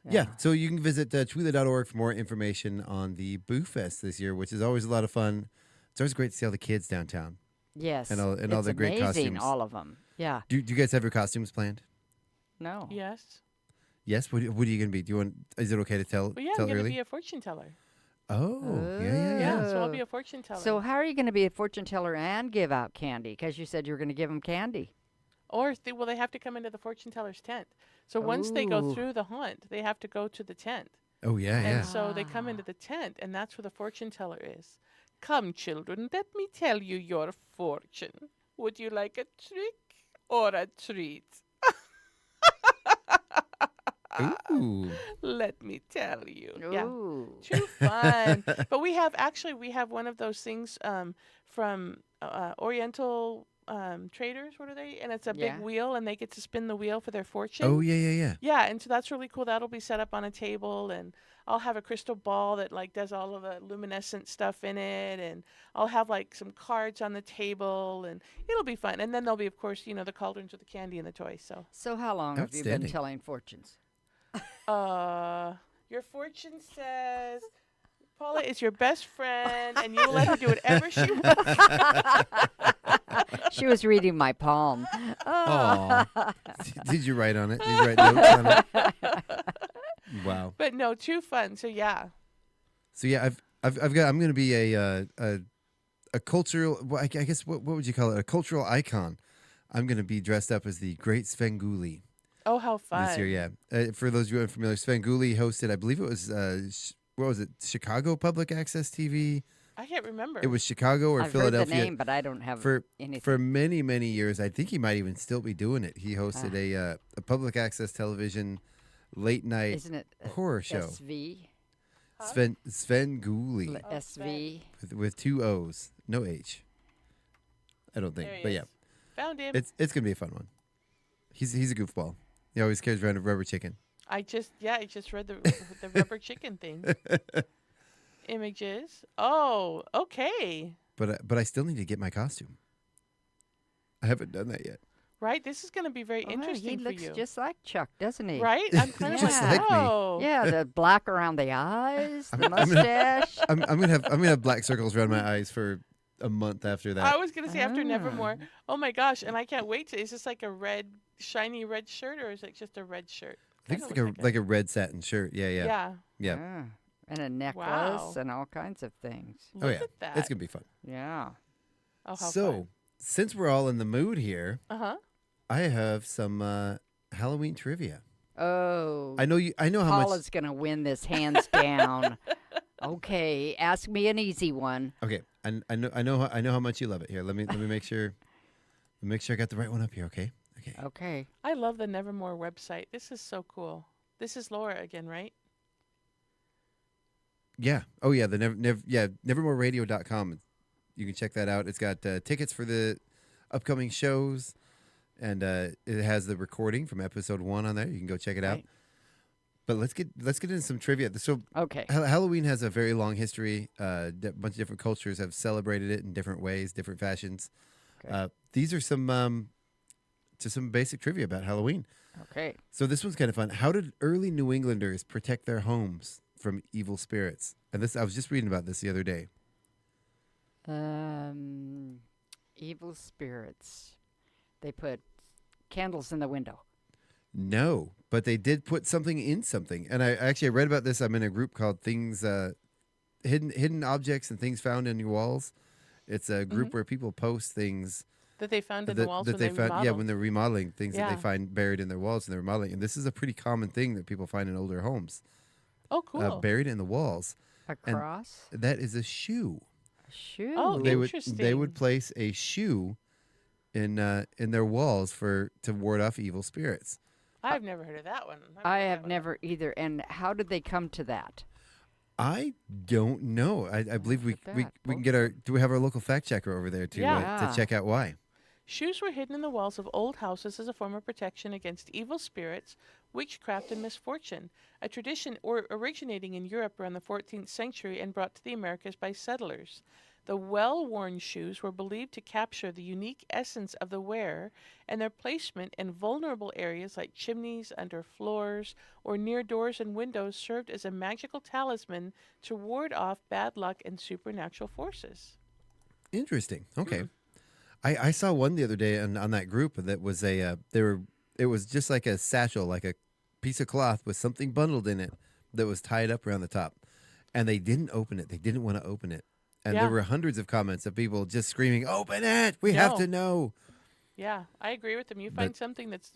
Yeah, so you can visit chewila.org for more information on the Boo Fest this year, which is always a lot of fun. It's always great to see all the kids downtown. Yes. And all it's the great amazing, costumes. all of them. Yeah. Do you guys have your costumes planned? No. Yes. Yes? What are you going to be? Is it okay to tell Well, yeah, tell I'm going to early? be a fortune teller. Oh, yeah. So I'll be a fortune teller. So how are you going to be a fortune teller and give out candy? Because you said you were going to give them candy. Or they have to come into the fortune teller's tent. So once they go Ooh. through the hunt, they have to go to the tent. Oh, yeah, And so they come into the tent, and that's where the fortune teller is. Come, children, let me tell you your fortune. Would you like a trick or a treat? Ooh. Let me tell you. Ooh. Yeah. Too fun. But we have one of those things from Oriental traders. What are they? And it's a big wheel, and they get to spin the wheel for their fortune. Oh, yeah. Yeah, and so that's really cool. That'll be set up on a table, and I'll have a crystal ball that does all of the luminescent stuff in it, and I'll have some cards on the table, and it'll be fun. And then there'll be, of course, the cauldrons with the candy and the toys. So how long have you been telling fortunes? Your fortune says Paula is your best friend, and you will let her do whatever she wants. She was reading my palm. Aw. Did you write on it? Did you write notes on it? Wow. But no, too fun. So yeah. So yeah, I'm going to be a cultural. Well, I guess what would you call it? A cultural icon. I'm going to be dressed up as the Great Svengoolie. Oh, how fun! This year, yeah. For those of you who aren't familiar, Svengoolie hosted, I believe it was what was it? Chicago Public Access TV. I can't remember. It was Chicago or I've Philadelphia. heard the name, but I don't have anything. For many, many years. I think he might even still be doing it. He hosted a public access television late night Isn't it horror show. SV? Svengoolie. SV. With two O's, no H. I don't think, but yeah. Found him. It's gonna be a fun one. He's a goofball. He always carries around a rubber chicken. I just read the rubber chicken thing. Images. Oh, okay. But I still need to get my costume. I haven't done that yet. Right? This is going to be very interesting he for looks you. just like Chuck, doesn't he? Right? I'm kind of Just like me. Yeah, the black around the eyes, the mustache. I'm gonna have black circles around my eyes for a month after that. I was going to say after Nevermore. Oh my gosh, and I can't wait to. Is this like a shiny red shirt, or is it just a red shirt? I think it's like a red satin shirt. Yeah. Yeah. Yeah. And a necklace Wow. and all kinds of things. Oh, Look yeah. at that. It's going to be fun. Yeah. Oh, how So, fun. since we're all in the mood here, Uh-huh. I have some Halloween trivia. Oh. I know how much. Paula's going to win this hands down. Okay, ask me an easy one. Okay, I know how much you love it. Here, let me make sure. Make sure I got the right one up here. Okay. Okay. I love the Nevermore website. This is so cool. This is Laura again, right? Yeah. Oh yeah. The nevermoreradio.com. You can check that out. It's got tickets for the upcoming shows, and it has the recording from episode 1 on there. You can go check it out. Right. But let's get into some trivia. So Okay. Halloween has a very long history. A bunch of different cultures have celebrated it in different ways, different fashions. Okay. These are some just some basic trivia about Halloween. Okay. So this one's kind of fun. How did early New Englanders protect their homes from evil spirits? And this, I was just reading about this the other day. Evil spirits. They put candles in the window. No, but they did put something in something. And I read about this. I'm in a group called Things Hidden Objects and Things Found in Your Walls. It's a group where people post things That they found in the walls when they found. Yeah, remodeled. when they're remodeling things that Yeah. they find buried in their walls and they're remodeling. And this is a pretty common thing that people find in older homes. Oh, cool. Buried in the walls. A And cross? that is a shoe. A shoe? Oh, They interesting. would place a shoe in their walls to ward off evil spirits. I've never heard of that one. I have never either. And how did they come to that? I don't know. I believe we can get our. Do we have our local fact checker over there to Yeah. to check out why? Shoes were hidden in the walls of old houses as a form of protection against evil spirits, witchcraft, and misfortune, a tradition originating in Europe around the 14th century and brought to the Americas by settlers. The well-worn shoes were believed to capture the unique essence of the wearer, and their placement in vulnerable areas like chimneys, under floors, or near doors and windows served as a magical talisman to ward off bad luck and supernatural forces. Interesting. Okay. I saw one the other day on that group that was it was just like a satchel, like a piece of cloth with something bundled in it that was tied up around the top, and they didn't open it. They didn't want to open it, and there were hundreds of comments of people just screaming, "Open it! We have to know." Yeah, I agree with them. You find something that's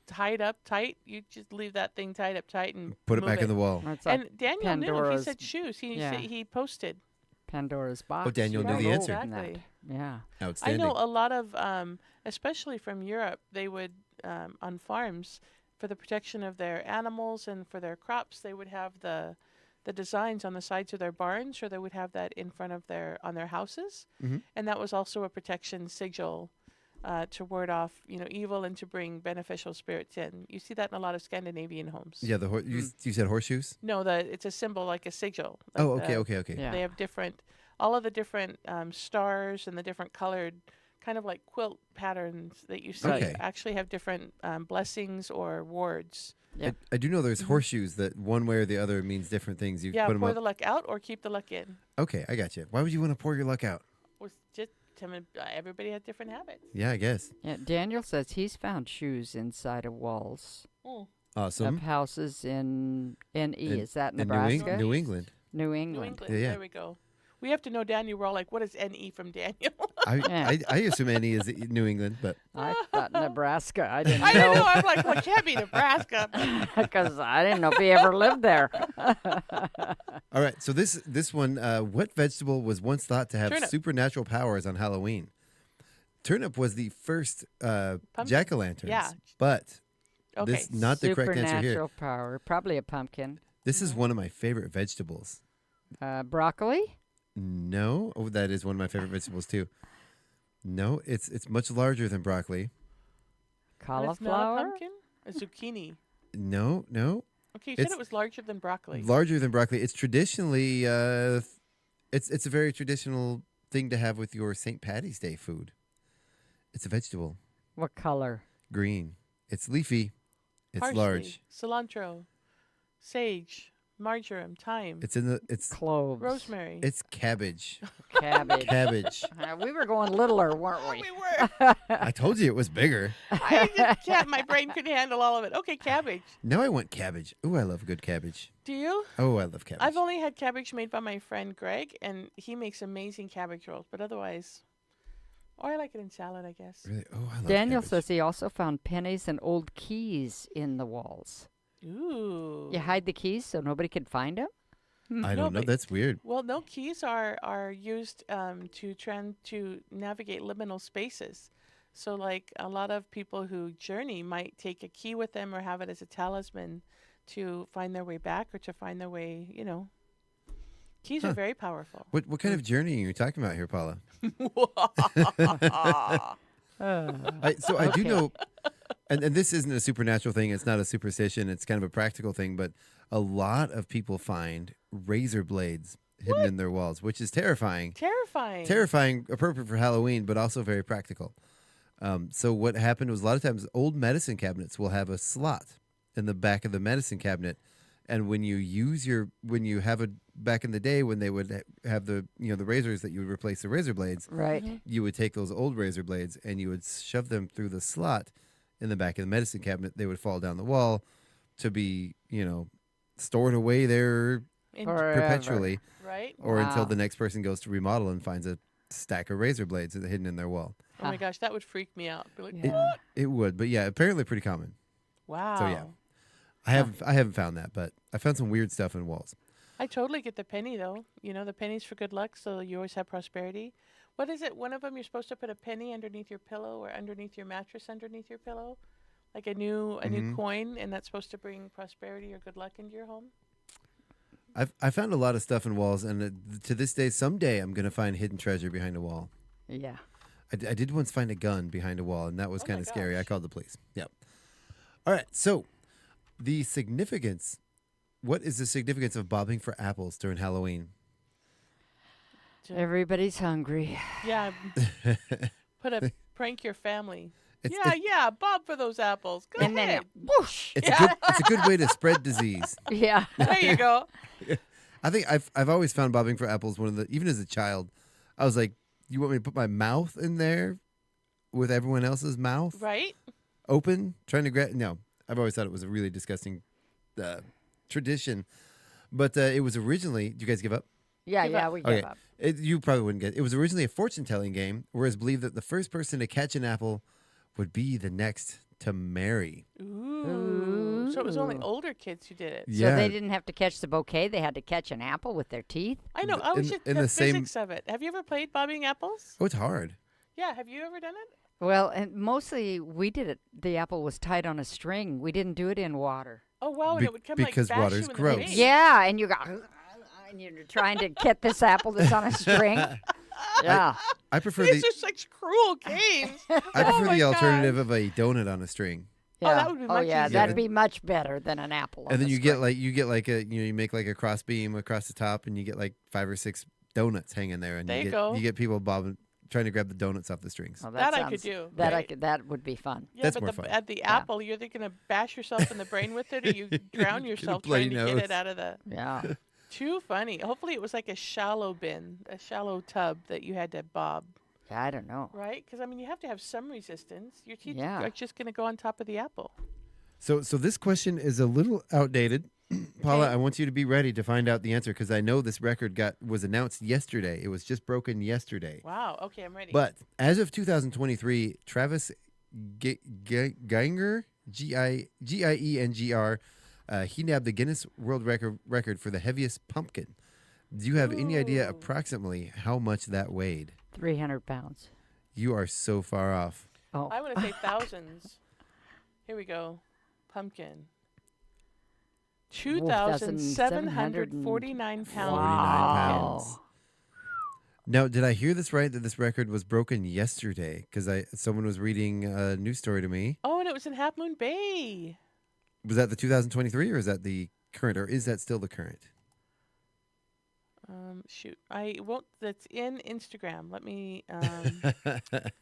tied up tight, you just leave that thing tied up tight and Put it move back in the wall. It's And like Daniel knew. He Pandora's- said shoes. yeah. He posted. Pandora's box. Oh, Daniel you knew don't the open answer. that. Exactly. Yeah. Outstanding. I know a lot of, especially from Europe, they would on farms for the protection of their animals and for their crops. They would have the designs on the sides of their barns, or they would have that in front of on their houses, and that was also a protection sigil. To ward off, evil and to bring beneficial spirits in. You see that in a lot of Scandinavian homes. Yeah, you said horseshoes. No, it's a symbol like a sigil. Oh, Like okay. Yeah. They have all of the different stars and the different colored, kind of like quilt patterns that you see. Okay. Actually have different blessings or wards. Yeah. I do know there's horseshoes that one way or the other means different things. You Yeah, put them pour up. the luck out or keep the luck in. Okay, I got you. Why would you want to pour your luck out? Was just everybody has different habits. Yeah, I guess. Yeah. Daniel says he's found shoes inside of walls Awesome. of houses in NE. Is that in Nebraska? New England. New New England. England. Yeah. There we go. We have to know Daniel. We're all like, what is NE from Daniel? I assume NE is New England, but I thought Nebraska. I didn't I know. don't know. I'm like, well, it can't be Nebraska. Because I didn't know if he ever lived there. all right. So this one, what vegetable was once thought to have Turnip. supernatural powers on Halloween? Turnip was the first jack-o'-lanterns. Yeah. But Okay. this not the correct answer here. Supernatural power. Probably a pumpkin. This is one of my favorite vegetables. Broccoli? No, that is one of my favorite vegetables too. No, it's much larger than broccoli. But it's not a Cauliflower? pumpkin? A zucchini. No. Okay, you said It's it was larger than broccoli. Larger than broccoli. It's traditionally it's a very traditional thing to have with your St. Patty's Day food. It's a vegetable. What color? Green. It's leafy. It's Parsley, large. cilantro, sage, marjoram, thyme. It's cloves. Rosemary. It's cabbage. Cabbage. Cabbage. We were going littler, weren't we? We were. I told you it was bigger. I just can't. My brain couldn't handle all of it. Okay, cabbage. Now I want cabbage. Ooh, I love good cabbage. Do you? Oh, I love cabbage. I've only had cabbage made by my friend Greg, and he makes amazing cabbage rolls. But otherwise, or I like it in salad, I guess. Really? Oh, I love Daniel cabbage. says he also found pennies and old keys in the walls. Ooh. You hide the keys so nobody can find them? I don't know. That's weird. Well, no, keys are used to navigate liminal spaces. So, like a lot of people who journey might take a key with them or have it as a talisman to find their way back or to find their way. Keys are very powerful. What kind of journey are you talking about here, Paula? I do know, and this isn't a supernatural thing. It's not a superstition. It's kind of a practical thing. But a lot of people find razor blades hidden in their walls, which is terrifying. Terrifying, appropriate for Halloween, but also very practical. So what happened was a lot of times old medicine cabinets will have a slot in the back of the medicine cabinet. And when you have a back in the day when they would have the razors that you would replace the razor blades, right? You would take those old razor blades and you would shove them through the slot in the back of the medicine cabinet. They would fall down the wall to be stored away there perpetually, right? Or until the next person goes to remodel and finds a stack of razor blades hidden in their wall. Oh my gosh, that would freak me out. Be like, It would, but yeah, apparently pretty common. Wow. So yeah. I haven't found that, but I found some weird stuff in walls. I totally get the penny though. The penny's for good luck, so you always have prosperity. What is it? One of them you're supposed to put a penny underneath your pillow or underneath your mattress, underneath your pillow, like a new coin, and that's supposed to bring prosperity or good luck into your home. I found a lot of stuff in walls, and to this day, someday I'm gonna find hidden treasure behind a wall. Yeah. I did once find a gun behind a wall, and that was kind of scary. I called the police. Yep. All right, so. What is the significance of bobbing for apples during Halloween? Everybody's hungry. Yeah. Prank your family. It's bob for those apples. Go ahead. Then whoosh. It's a good way to spread disease. Yeah. There you go. I think I've always found bobbing for apples even as a child, I was like, you want me to put my mouth in there with everyone else's mouth? Right. Open, trying to grab. No. I've always thought it was a really disgusting tradition, but it was originally. Do you guys give up? Yeah, we give up. You probably wouldn't get it. It was originally a fortune-telling game, whereas believed that the first person to catch an apple would be the next to marry. Ooh. So it was only older kids who did it. Yeah. So they didn't have to catch the bouquet; they had to catch an apple with their teeth. I know. I was just the physics of it. Have you ever played bobbing apples? Oh, it's hard. Yeah. Have you ever done it? Well, and mostly we did it. The apple was tied on a string. We didn't do it in water. Oh wow! And it would come because bash water's you in gross. the face. Yeah, and you got, and you're trying to get this apple that's on a string. Yeah. I prefer These are such cruel games. I prefer the alternative of a donut on a string. Yeah. Oh, that would be much easier. That'd be much better than an apple. And then you get like a you make like a cross beam across the top, and you get like 5 or 6 donuts hanging there, and you get people bobbing. Trying to grab the donuts off the strings. Well, that I could do. That would be fun. Yeah, That's but more fun. At the apple, you're either going to bash yourself in the brain with it, or you drown yourself trying to get it out of the. Yeah. Too funny. Hopefully, it was like a shallow bin, a shallow tub that you had to bob. Yeah, I don't know. Right? Because you have to have some resistance. Your teeth Yeah. are just going to go on top of the apple. So this question is a little outdated. Paula, I want you to be ready to find out the answer because I know this record was announced yesterday. It was just broken yesterday. Wow. Okay, I'm ready. But as of 2023, Travis Geinger, Giengr, he nabbed the Guinness World Record for the heaviest pumpkin. Do you have any idea approximately how much that weighed? 300 pounds. You are so far off. Oh. I want to say thousands. Here we go. Pumpkin. 2,749 pounds. Wow. Now, did I hear this right that this record was broken yesterday? Because someone was reading a news story to me. Oh, and it was in Half Moon Bay. Was that the 2023 or is that the current, or is that still the current? Shoot. I won't. That's in Instagram. Let me.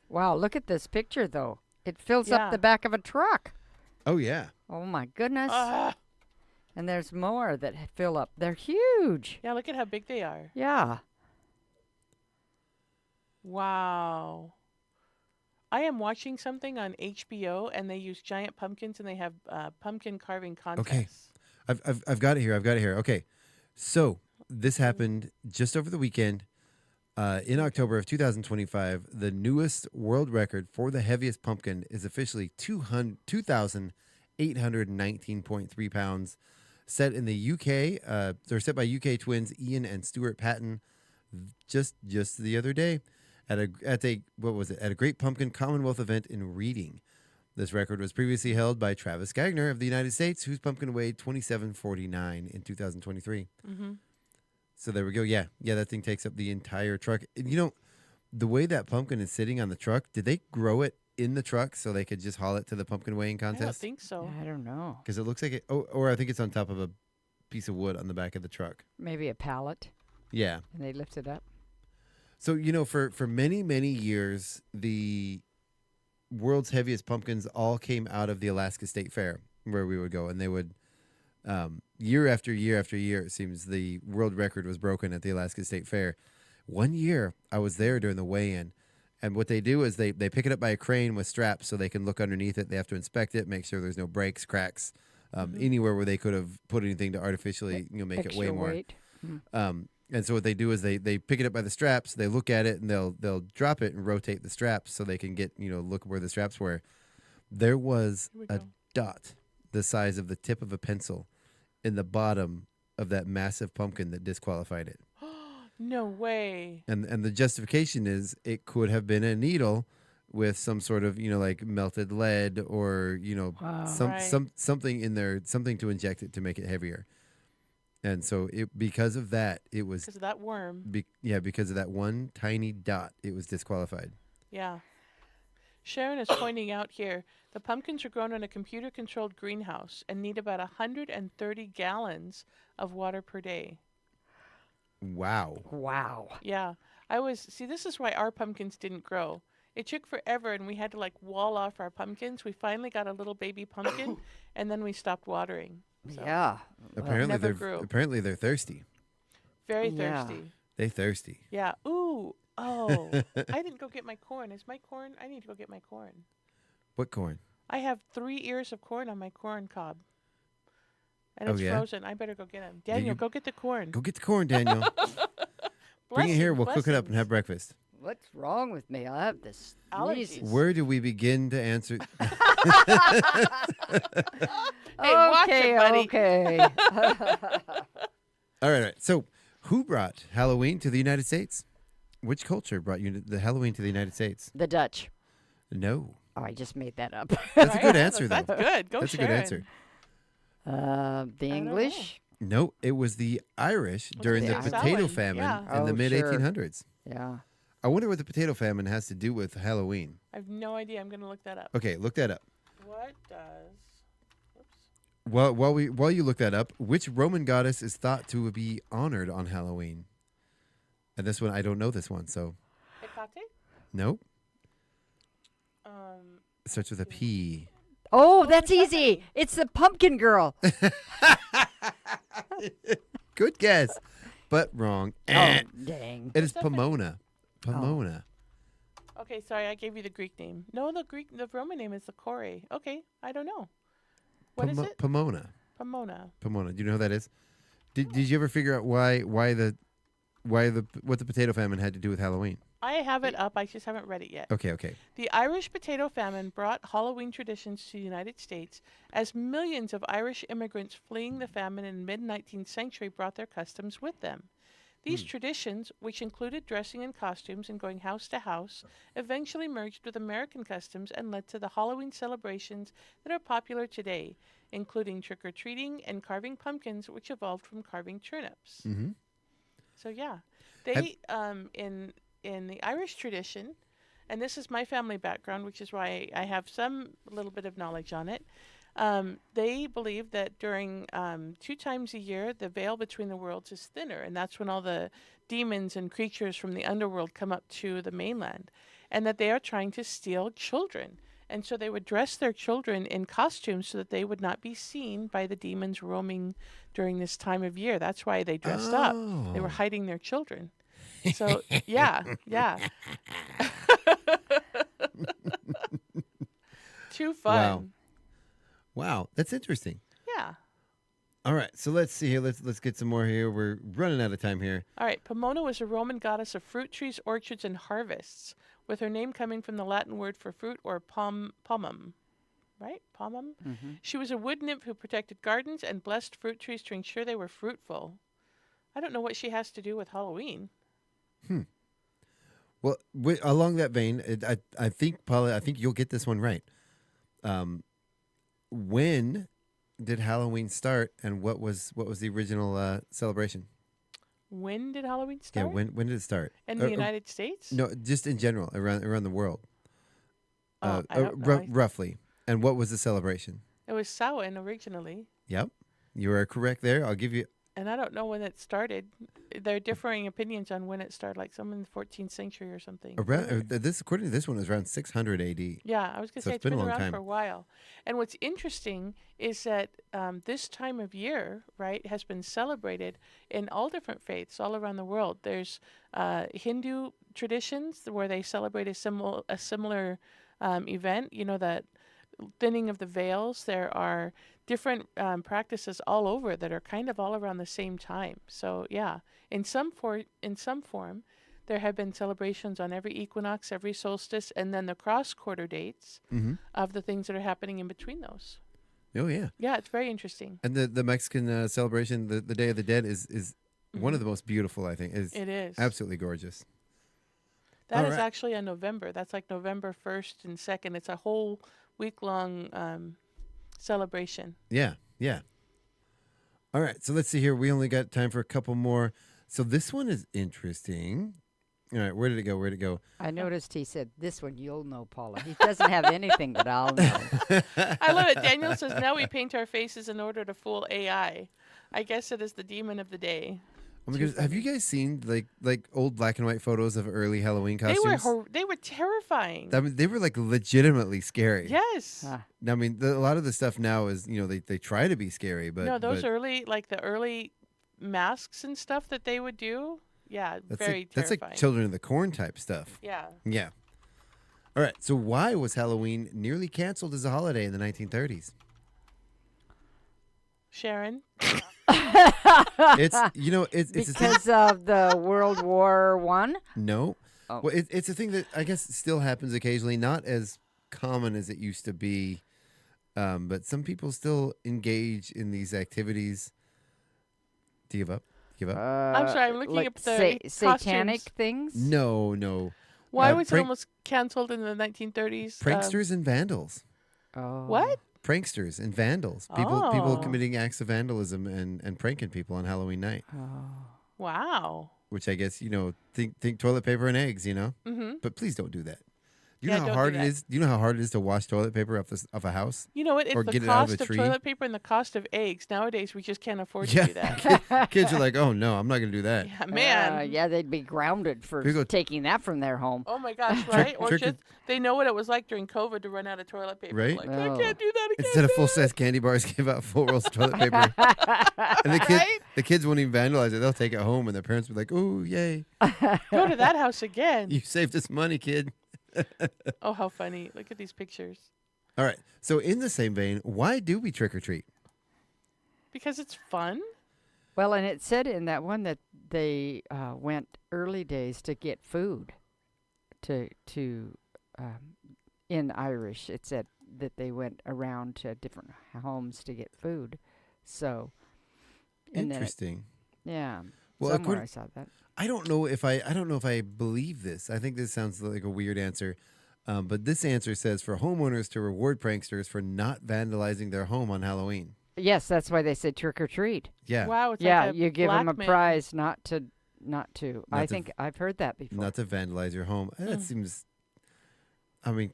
Wow, look at this picture, though. It fills up the back of a truck. Oh, yeah. Oh, my goodness. And there's more that fill up. They're huge. Yeah, look at how big they are. Yeah. Wow. I am watching something on HBO, and they use giant pumpkins, and they have pumpkin carving contests. Okay. I've got it here. Okay. So this happened just over the weekend. In October of 2025, the newest world record for the heaviest pumpkin is officially 2,819.3 pounds, set in the UK. They're set by UK twins Ian and Stuart Patton just the other day at a Great Pumpkin Commonwealth event in Reading. This record was previously held by Travis Gagner of the United States, whose pumpkin weighed 2749 in 2023. Mm-hmm. So there we go. Yeah, that thing takes up the entire truck. And you know, the way that pumpkin is sitting on the truck, did they grow it in the truck so they could just haul it to the pumpkin weighing contest? I don't think so. I don't know. Because it looks like it, or I think it's on top of a piece of wood on the back of the truck. Maybe a pallet. Yeah. And they lift it up. So, you know, for many, many years, the world's heaviest pumpkins all came out of the Alaska State Fair, where we would go, and they would, year after year after year, it seems the world record was broken at the Alaska State Fair. One year, I was there during the weigh-in, and what they do is they pick it up by a crane with straps so they can look underneath it. They have to inspect it, make sure there's no breaks, cracks, anywhere where they could have put anything to artificially, make it weigh more. Weight. And so what they do is they pick it up by the straps, they look at it, and they'll drop it and rotate the straps so they can get, look where the straps were. There was a dot the size of the tip of a pencil in the bottom of that massive pumpkin that disqualified it. No way. And the justification is it could have been a needle with some sort of, like melted lead or, something in there, something to inject it to make it heavier. And so because of that, it was... Because of that worm. Because of that one tiny dot, it was disqualified. Yeah. Sharon is pointing out here, the pumpkins are grown in a computer-controlled greenhouse and need about 130 gallons of water per day. Wow. Yeah. This is why our pumpkins didn't grow. It took forever, and we had to, wall off our pumpkins. We finally got a little baby pumpkin, and then we stopped watering. So yeah. Apparently they're thirsty. Very thirsty. They thirsty. Yeah. Ooh. Oh. I didn't go get my corn. Is my corn? I need to go get my corn. What corn? I have 3 ears of corn on my corn cob. And it's frozen. I better go get them. Daniel, go get the corn. Go get the corn, Daniel. Bring it here. We'll cook it up and have breakfast. What's wrong with me? I have this sneezes. Where do we begin to answer? Hey, watch it, buddy. Okay. All right. So, who brought Halloween to the United States? Which culture brought the Halloween to the United States? The Dutch. No. Oh, I just made that up. That's a good answer, though. That's good. That's Sharon. a good answer. The English? No, it was the Irish during the potato famine in the mid-1800s. Yeah. I wonder what the potato famine has to do with Halloween. I have no idea. I'm going to look that up. Okay, look that up. What does... Well, while you look that up, which Roman goddess is thought to be honored on Halloween? And this one, I don't know this one, so... Hecate? Nope. It starts with a P. Oh, that's easy. It's the pumpkin girl. Good guess, but wrong. Oh, dang. It is Pomona. Pomona. Oh. Okay, sorry, I gave you the Greek name. No, the Roman name is the Kore. Okay, I don't know. What is it? Pomona. Pomona. Pomona. Do you know who that is? Did you ever figure out what the potato famine had to do with Halloween? I have it up. I just haven't read it yet. Okay. The Irish potato famine brought Halloween traditions to the United States as millions of Irish immigrants fleeing the famine in the mid-19th century brought their customs with them. These traditions, which included dressing in costumes and going house to house, eventually merged with American customs and led to the Halloween celebrations that are popular today, including trick-or-treating and carving pumpkins, which evolved from carving turnips. Mm-hmm. So, yeah. They, in the Irish tradition, and this is my family background, which is why I have some little bit of knowledge on it, they believe that during 2 times a year, the veil between the worlds is thinner, and that's when all the demons and creatures from the underworld come up to the mainland, and that they are trying to steal children And so they would dress their children in costumes so that they would not be seen by the demons roaming during this time of year. That's why they dressed up. They were hiding their children. So, yeah. Too fun. Wow, that's interesting. Yeah. All right, so let's see here. Let's get some more here. We're running out of time here. All right. Pomona was a Roman goddess of fruit trees, orchards, and harvests, with her name coming from the Latin word for fruit, or pomum. Right? Pomum? Mm-hmm. She was a wood nymph who protected gardens and blessed fruit trees to ensure they were fruitful. I don't know what she has to do with Halloween. Well, along that vein, I think, Paula, I think you'll get this one right. When did Halloween start, and what was the original celebration? When did Halloween start? Yeah, when did it start? In the United States? No, just in general, around the world. I don't know. Roughly. And what was the celebration? It was Samhain originally. Yep, you are correct there. I'll give you. And I don't know when it started. There are differing opinions on when it started, like some in the 14th century or something. According to this one, is around 600 AD. Yeah, I was going to say it's been a long around time. for a while. And what's interesting is that this time of year, right, has been celebrated in all different faiths all around the world. There's Hindu traditions where they celebrate a similar event. You know, that thinning of the veils. There are different practices all over that are kind of all around the same time. So yeah, in some form, there have been celebrations on every equinox, every solstice, and then the cross quarter dates of the things that are happening in between those. Oh yeah. Yeah, it's very interesting. And the Mexican celebration, the Day of the Dead, is one of the most beautiful. I think it is absolutely gorgeous. That is actually in November. That's like November 1st and 2nd. It's a whole week-long celebration. Yeah. All right, so let's see here. We only got time for a couple more. So this one is interesting. All right, where did it go? I noticed he said, this one you'll know, Paula. He doesn't have anything that I'll know. I love it. Daniel says, now we paint our faces in order to fool AI. I guess it is the demon of the day. Oh my goodness, have you guys seen like old black and white photos of early Halloween costumes? They were terrifying. I mean, they were like legitimately scary. Yes. I mean, a lot of the stuff now is, they try to be scary, but no, those early masks and stuff that they would do. Yeah, terrifying. That's like Children of the Corn type stuff. Yeah. Yeah. All right. So why was Halloween nearly canceled as a holiday in the 1930s? Sharon. It's because of the World War I? No. Oh. Well, it's a thing that I guess still happens occasionally, not as common as it used to be, but some people still engage in these activities. Do you give up? I'm sorry, I'm looking up the satanic costumes. things. No. Why was it almost canceled in the 1930s? Pranksters and vandals. Oh. What? Pranksters and vandals. People committing acts of vandalism and pranking people on Halloween night. Oh. Wow. Which I guess, think toilet paper and eggs, Mm-hmm. But please don't do that. You know how hard it is? Do you know how hard it is to wash toilet paper off a house? You know what? It's or the get it out cost of a of tree? toilet paper and the cost of eggs. Nowadays, we just can't afford to do that. Kids are like, oh no, I'm not going to do that. Yeah, man. Yeah, they'd be grounded for taking that from their home. Oh my gosh, right? Or just they know what it was like during COVID to run out of toilet paper. Right? Like, I can't do that again. Instead of full-size candy bars, give out full rolls of toilet paper. And the kids won't even vandalize it. They'll take it home, and their parents will be like, oh, yay. Go to that house again. You saved us money, kid. Oh, how funny. Look at these pictures. All right. So in the same vein, why do we trick or treat? Because it's fun. Well, and it said in that one that they went early days to get food. In Irish, it said that they went around to different homes to get food. So interesting. Yeah. Well, somewhere I saw that. I don't know if I believe this. I think this sounds like a weird answer. But this answer says for homeowners to reward pranksters for not vandalizing their home on Halloween. Yes, that's why they said trick or treat. Yeah. Wow. It's yeah, like you give them a prize not to. I think I've heard that before. Not to vandalize your home. That seems. I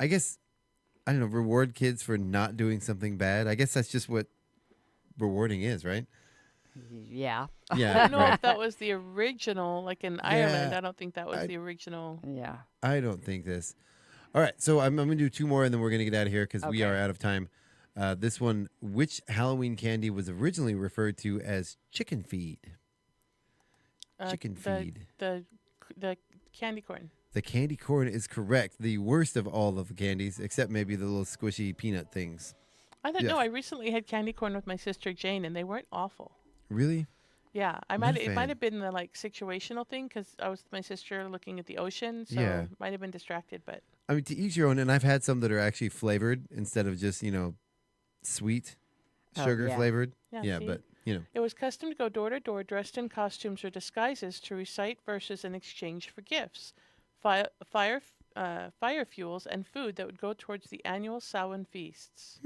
guess, I don't know. Reward kids for not doing something bad. I guess that's just what rewarding is, right? Yeah. Yeah. I don't know if that was the original, like in Ireland. I don't think that was the original. Yeah. I don't think this. All right, so I'm going to do two more, and then we're going to get out of here because we are out of time. This one, which Halloween candy was originally referred to as chicken feed? Chicken feed. The candy corn. The candy corn is correct. The worst of all of the candies, except maybe the little squishy peanut things. I don't know. I recently had candy corn with my sister Jane, and they weren't awful. Really? Yeah, it Not might a have been the like situational thing because I was with my sister looking at the ocean, so Yeah. might have been distracted. But I mean, to each your own, and I've had some that are actually flavored instead of just, sweet, sugar flavored. Yeah, see? but, It was custom to go door to door dressed in costumes or disguises to recite verses in exchange for gifts, fire fuels, and food that would go towards the annual Samhain feasts.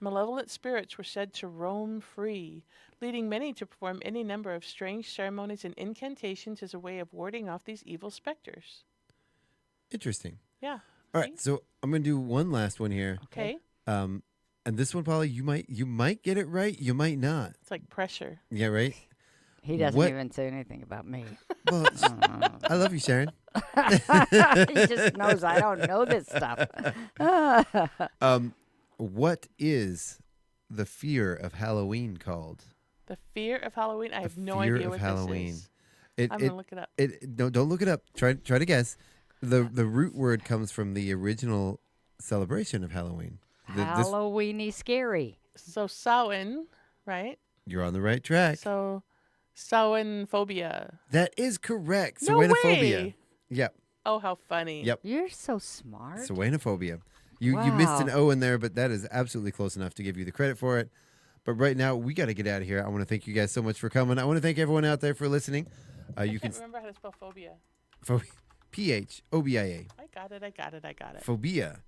Malevolent spirits were said to roam free, leading many to perform any number of strange ceremonies and incantations as a way of warding off these evil specters. Interesting. Yeah. All right, so I'm going to do one last one here. Okay. And this one, Paula, you might get it right. You might not. It's like pressure. Yeah, right? He doesn't even say anything about me. Well, I love you, Sharon. He just knows I don't know this stuff. What is the fear of Halloween called? The fear of Halloween? I have no Fear idea of what Halloween. this is. I'm going to look it up. Don't look it up. Try to guess. The root word comes from the original celebration of Halloween. Halloweeny scary. So Samhain, right? You're on the right track. So Samhain phobia. That is correct. No Sawainophobia. way. Yep. Oh, how funny. Yep. You're so smart. Sawainophobia. You missed an O in there, but that is absolutely close enough to give you the credit for it. But right now, we got to get out of here. I want to thank you guys so much for coming. I want to thank everyone out there for listening. I can't remember how to spell phobia. Phobia. I got it. Phobia.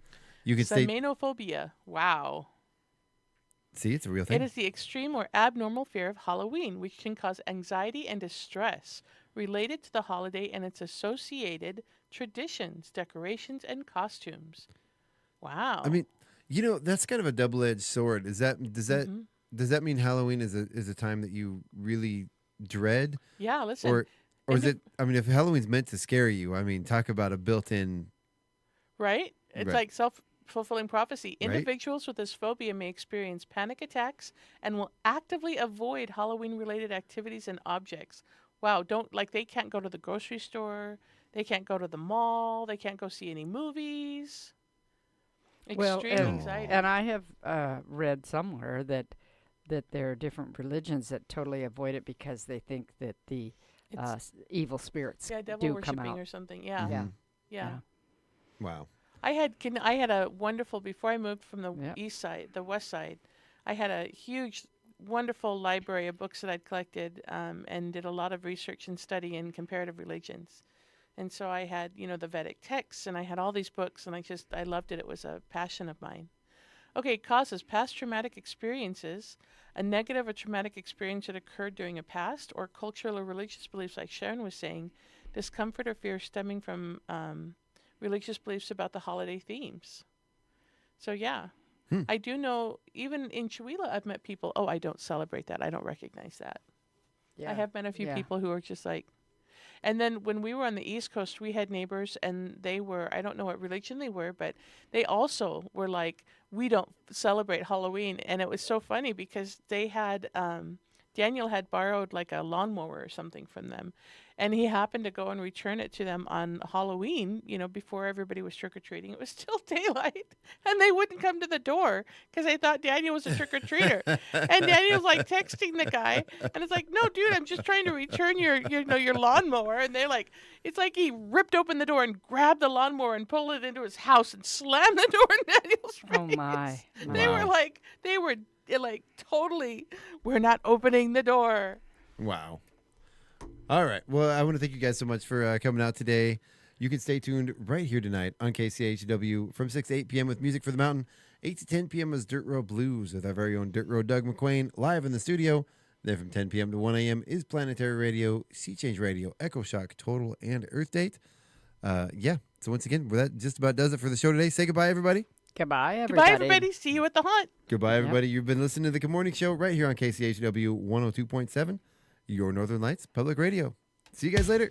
You can say Sawainophobia. Wow. See, it's a real thing. It is the extreme or abnormal fear of Halloween, which can cause anxiety and distress related to the holiday and its associated traditions, decorations, and costumes. Wow. I mean, that's kind of a double-edged sword. Does that mean Halloween is a time that you really dread? Yeah, listen. Or is it? I mean, if Halloween's meant to scare you, I mean, talk about a built-in. Right. It's like self-fulfilling prophecy. Right. Individuals with this phobia may experience panic attacks and will actively avoid Halloween-related activities and objects. Wow. They can't go to the grocery store. They can't go to the mall. They can't go see any movies. Extreme anxiety. And I have read somewhere that there are different religions that totally avoid it because they think that the evil spirits devil do worshipping come out. or something. Yeah. Mm-hmm. Yeah. Wow. I had a wonderful, before I moved from the the west side, I had a huge, wonderful library of books that I'd collected and did a lot of research and study in comparative religions. And so I had, the Vedic texts, and I had all these books, and I loved it. It was a passion of mine. Okay, causes: past traumatic experiences, a negative or traumatic experience that occurred during a past, or cultural or religious beliefs, like Sharon was saying, discomfort or fear stemming from religious beliefs about the holiday themes. So, yeah. I do know, even in Chihuahua, I've met people, I don't celebrate that. I don't recognize that. Yeah. I have met a few people who are just like, and then when we were on the East Coast, we had neighbors, and they were, I don't know what religion they were, but they also were like, we don't celebrate Halloween. And it was so funny because they had, Daniel had borrowed like a lawnmower or something from them. And he happened to go and return it to them on Halloween, before everybody was trick-or-treating. It was still daylight, and they wouldn't come to the door because they thought Daniel was a trick-or-treater. And Daniel's like texting the guy, and it's like, no, dude, I'm just trying to return your lawnmower. And they're like, it's like he ripped open the door and grabbed the lawnmower and pulled it into his house and slammed the door in Daniel's face. Oh, my. They were like, totally, we're not opening the door. Wow. All right. Well, I want to thank you guys so much for coming out today. You can stay tuned right here tonight on KCHW from 6 to 8 p.m. with Music for the Mountain. 8 to 10 p.m. is Dirt Road Blues with our very own Dirt Road Doug McQuain live in the studio. Then from 10 p.m. to 1 a.m. is Planetary Radio, Sea Change Radio, Echo Shock, Total, and Earth Date. So once again, that just about does it for the show today. Say goodbye, everybody. Goodbye, everybody. Goodbye, everybody. See you at the hunt. Goodbye, everybody. You've been listening to the Good Morning Show right here on KCHW 102.7, your Northern Lights Public Radio. See you guys later.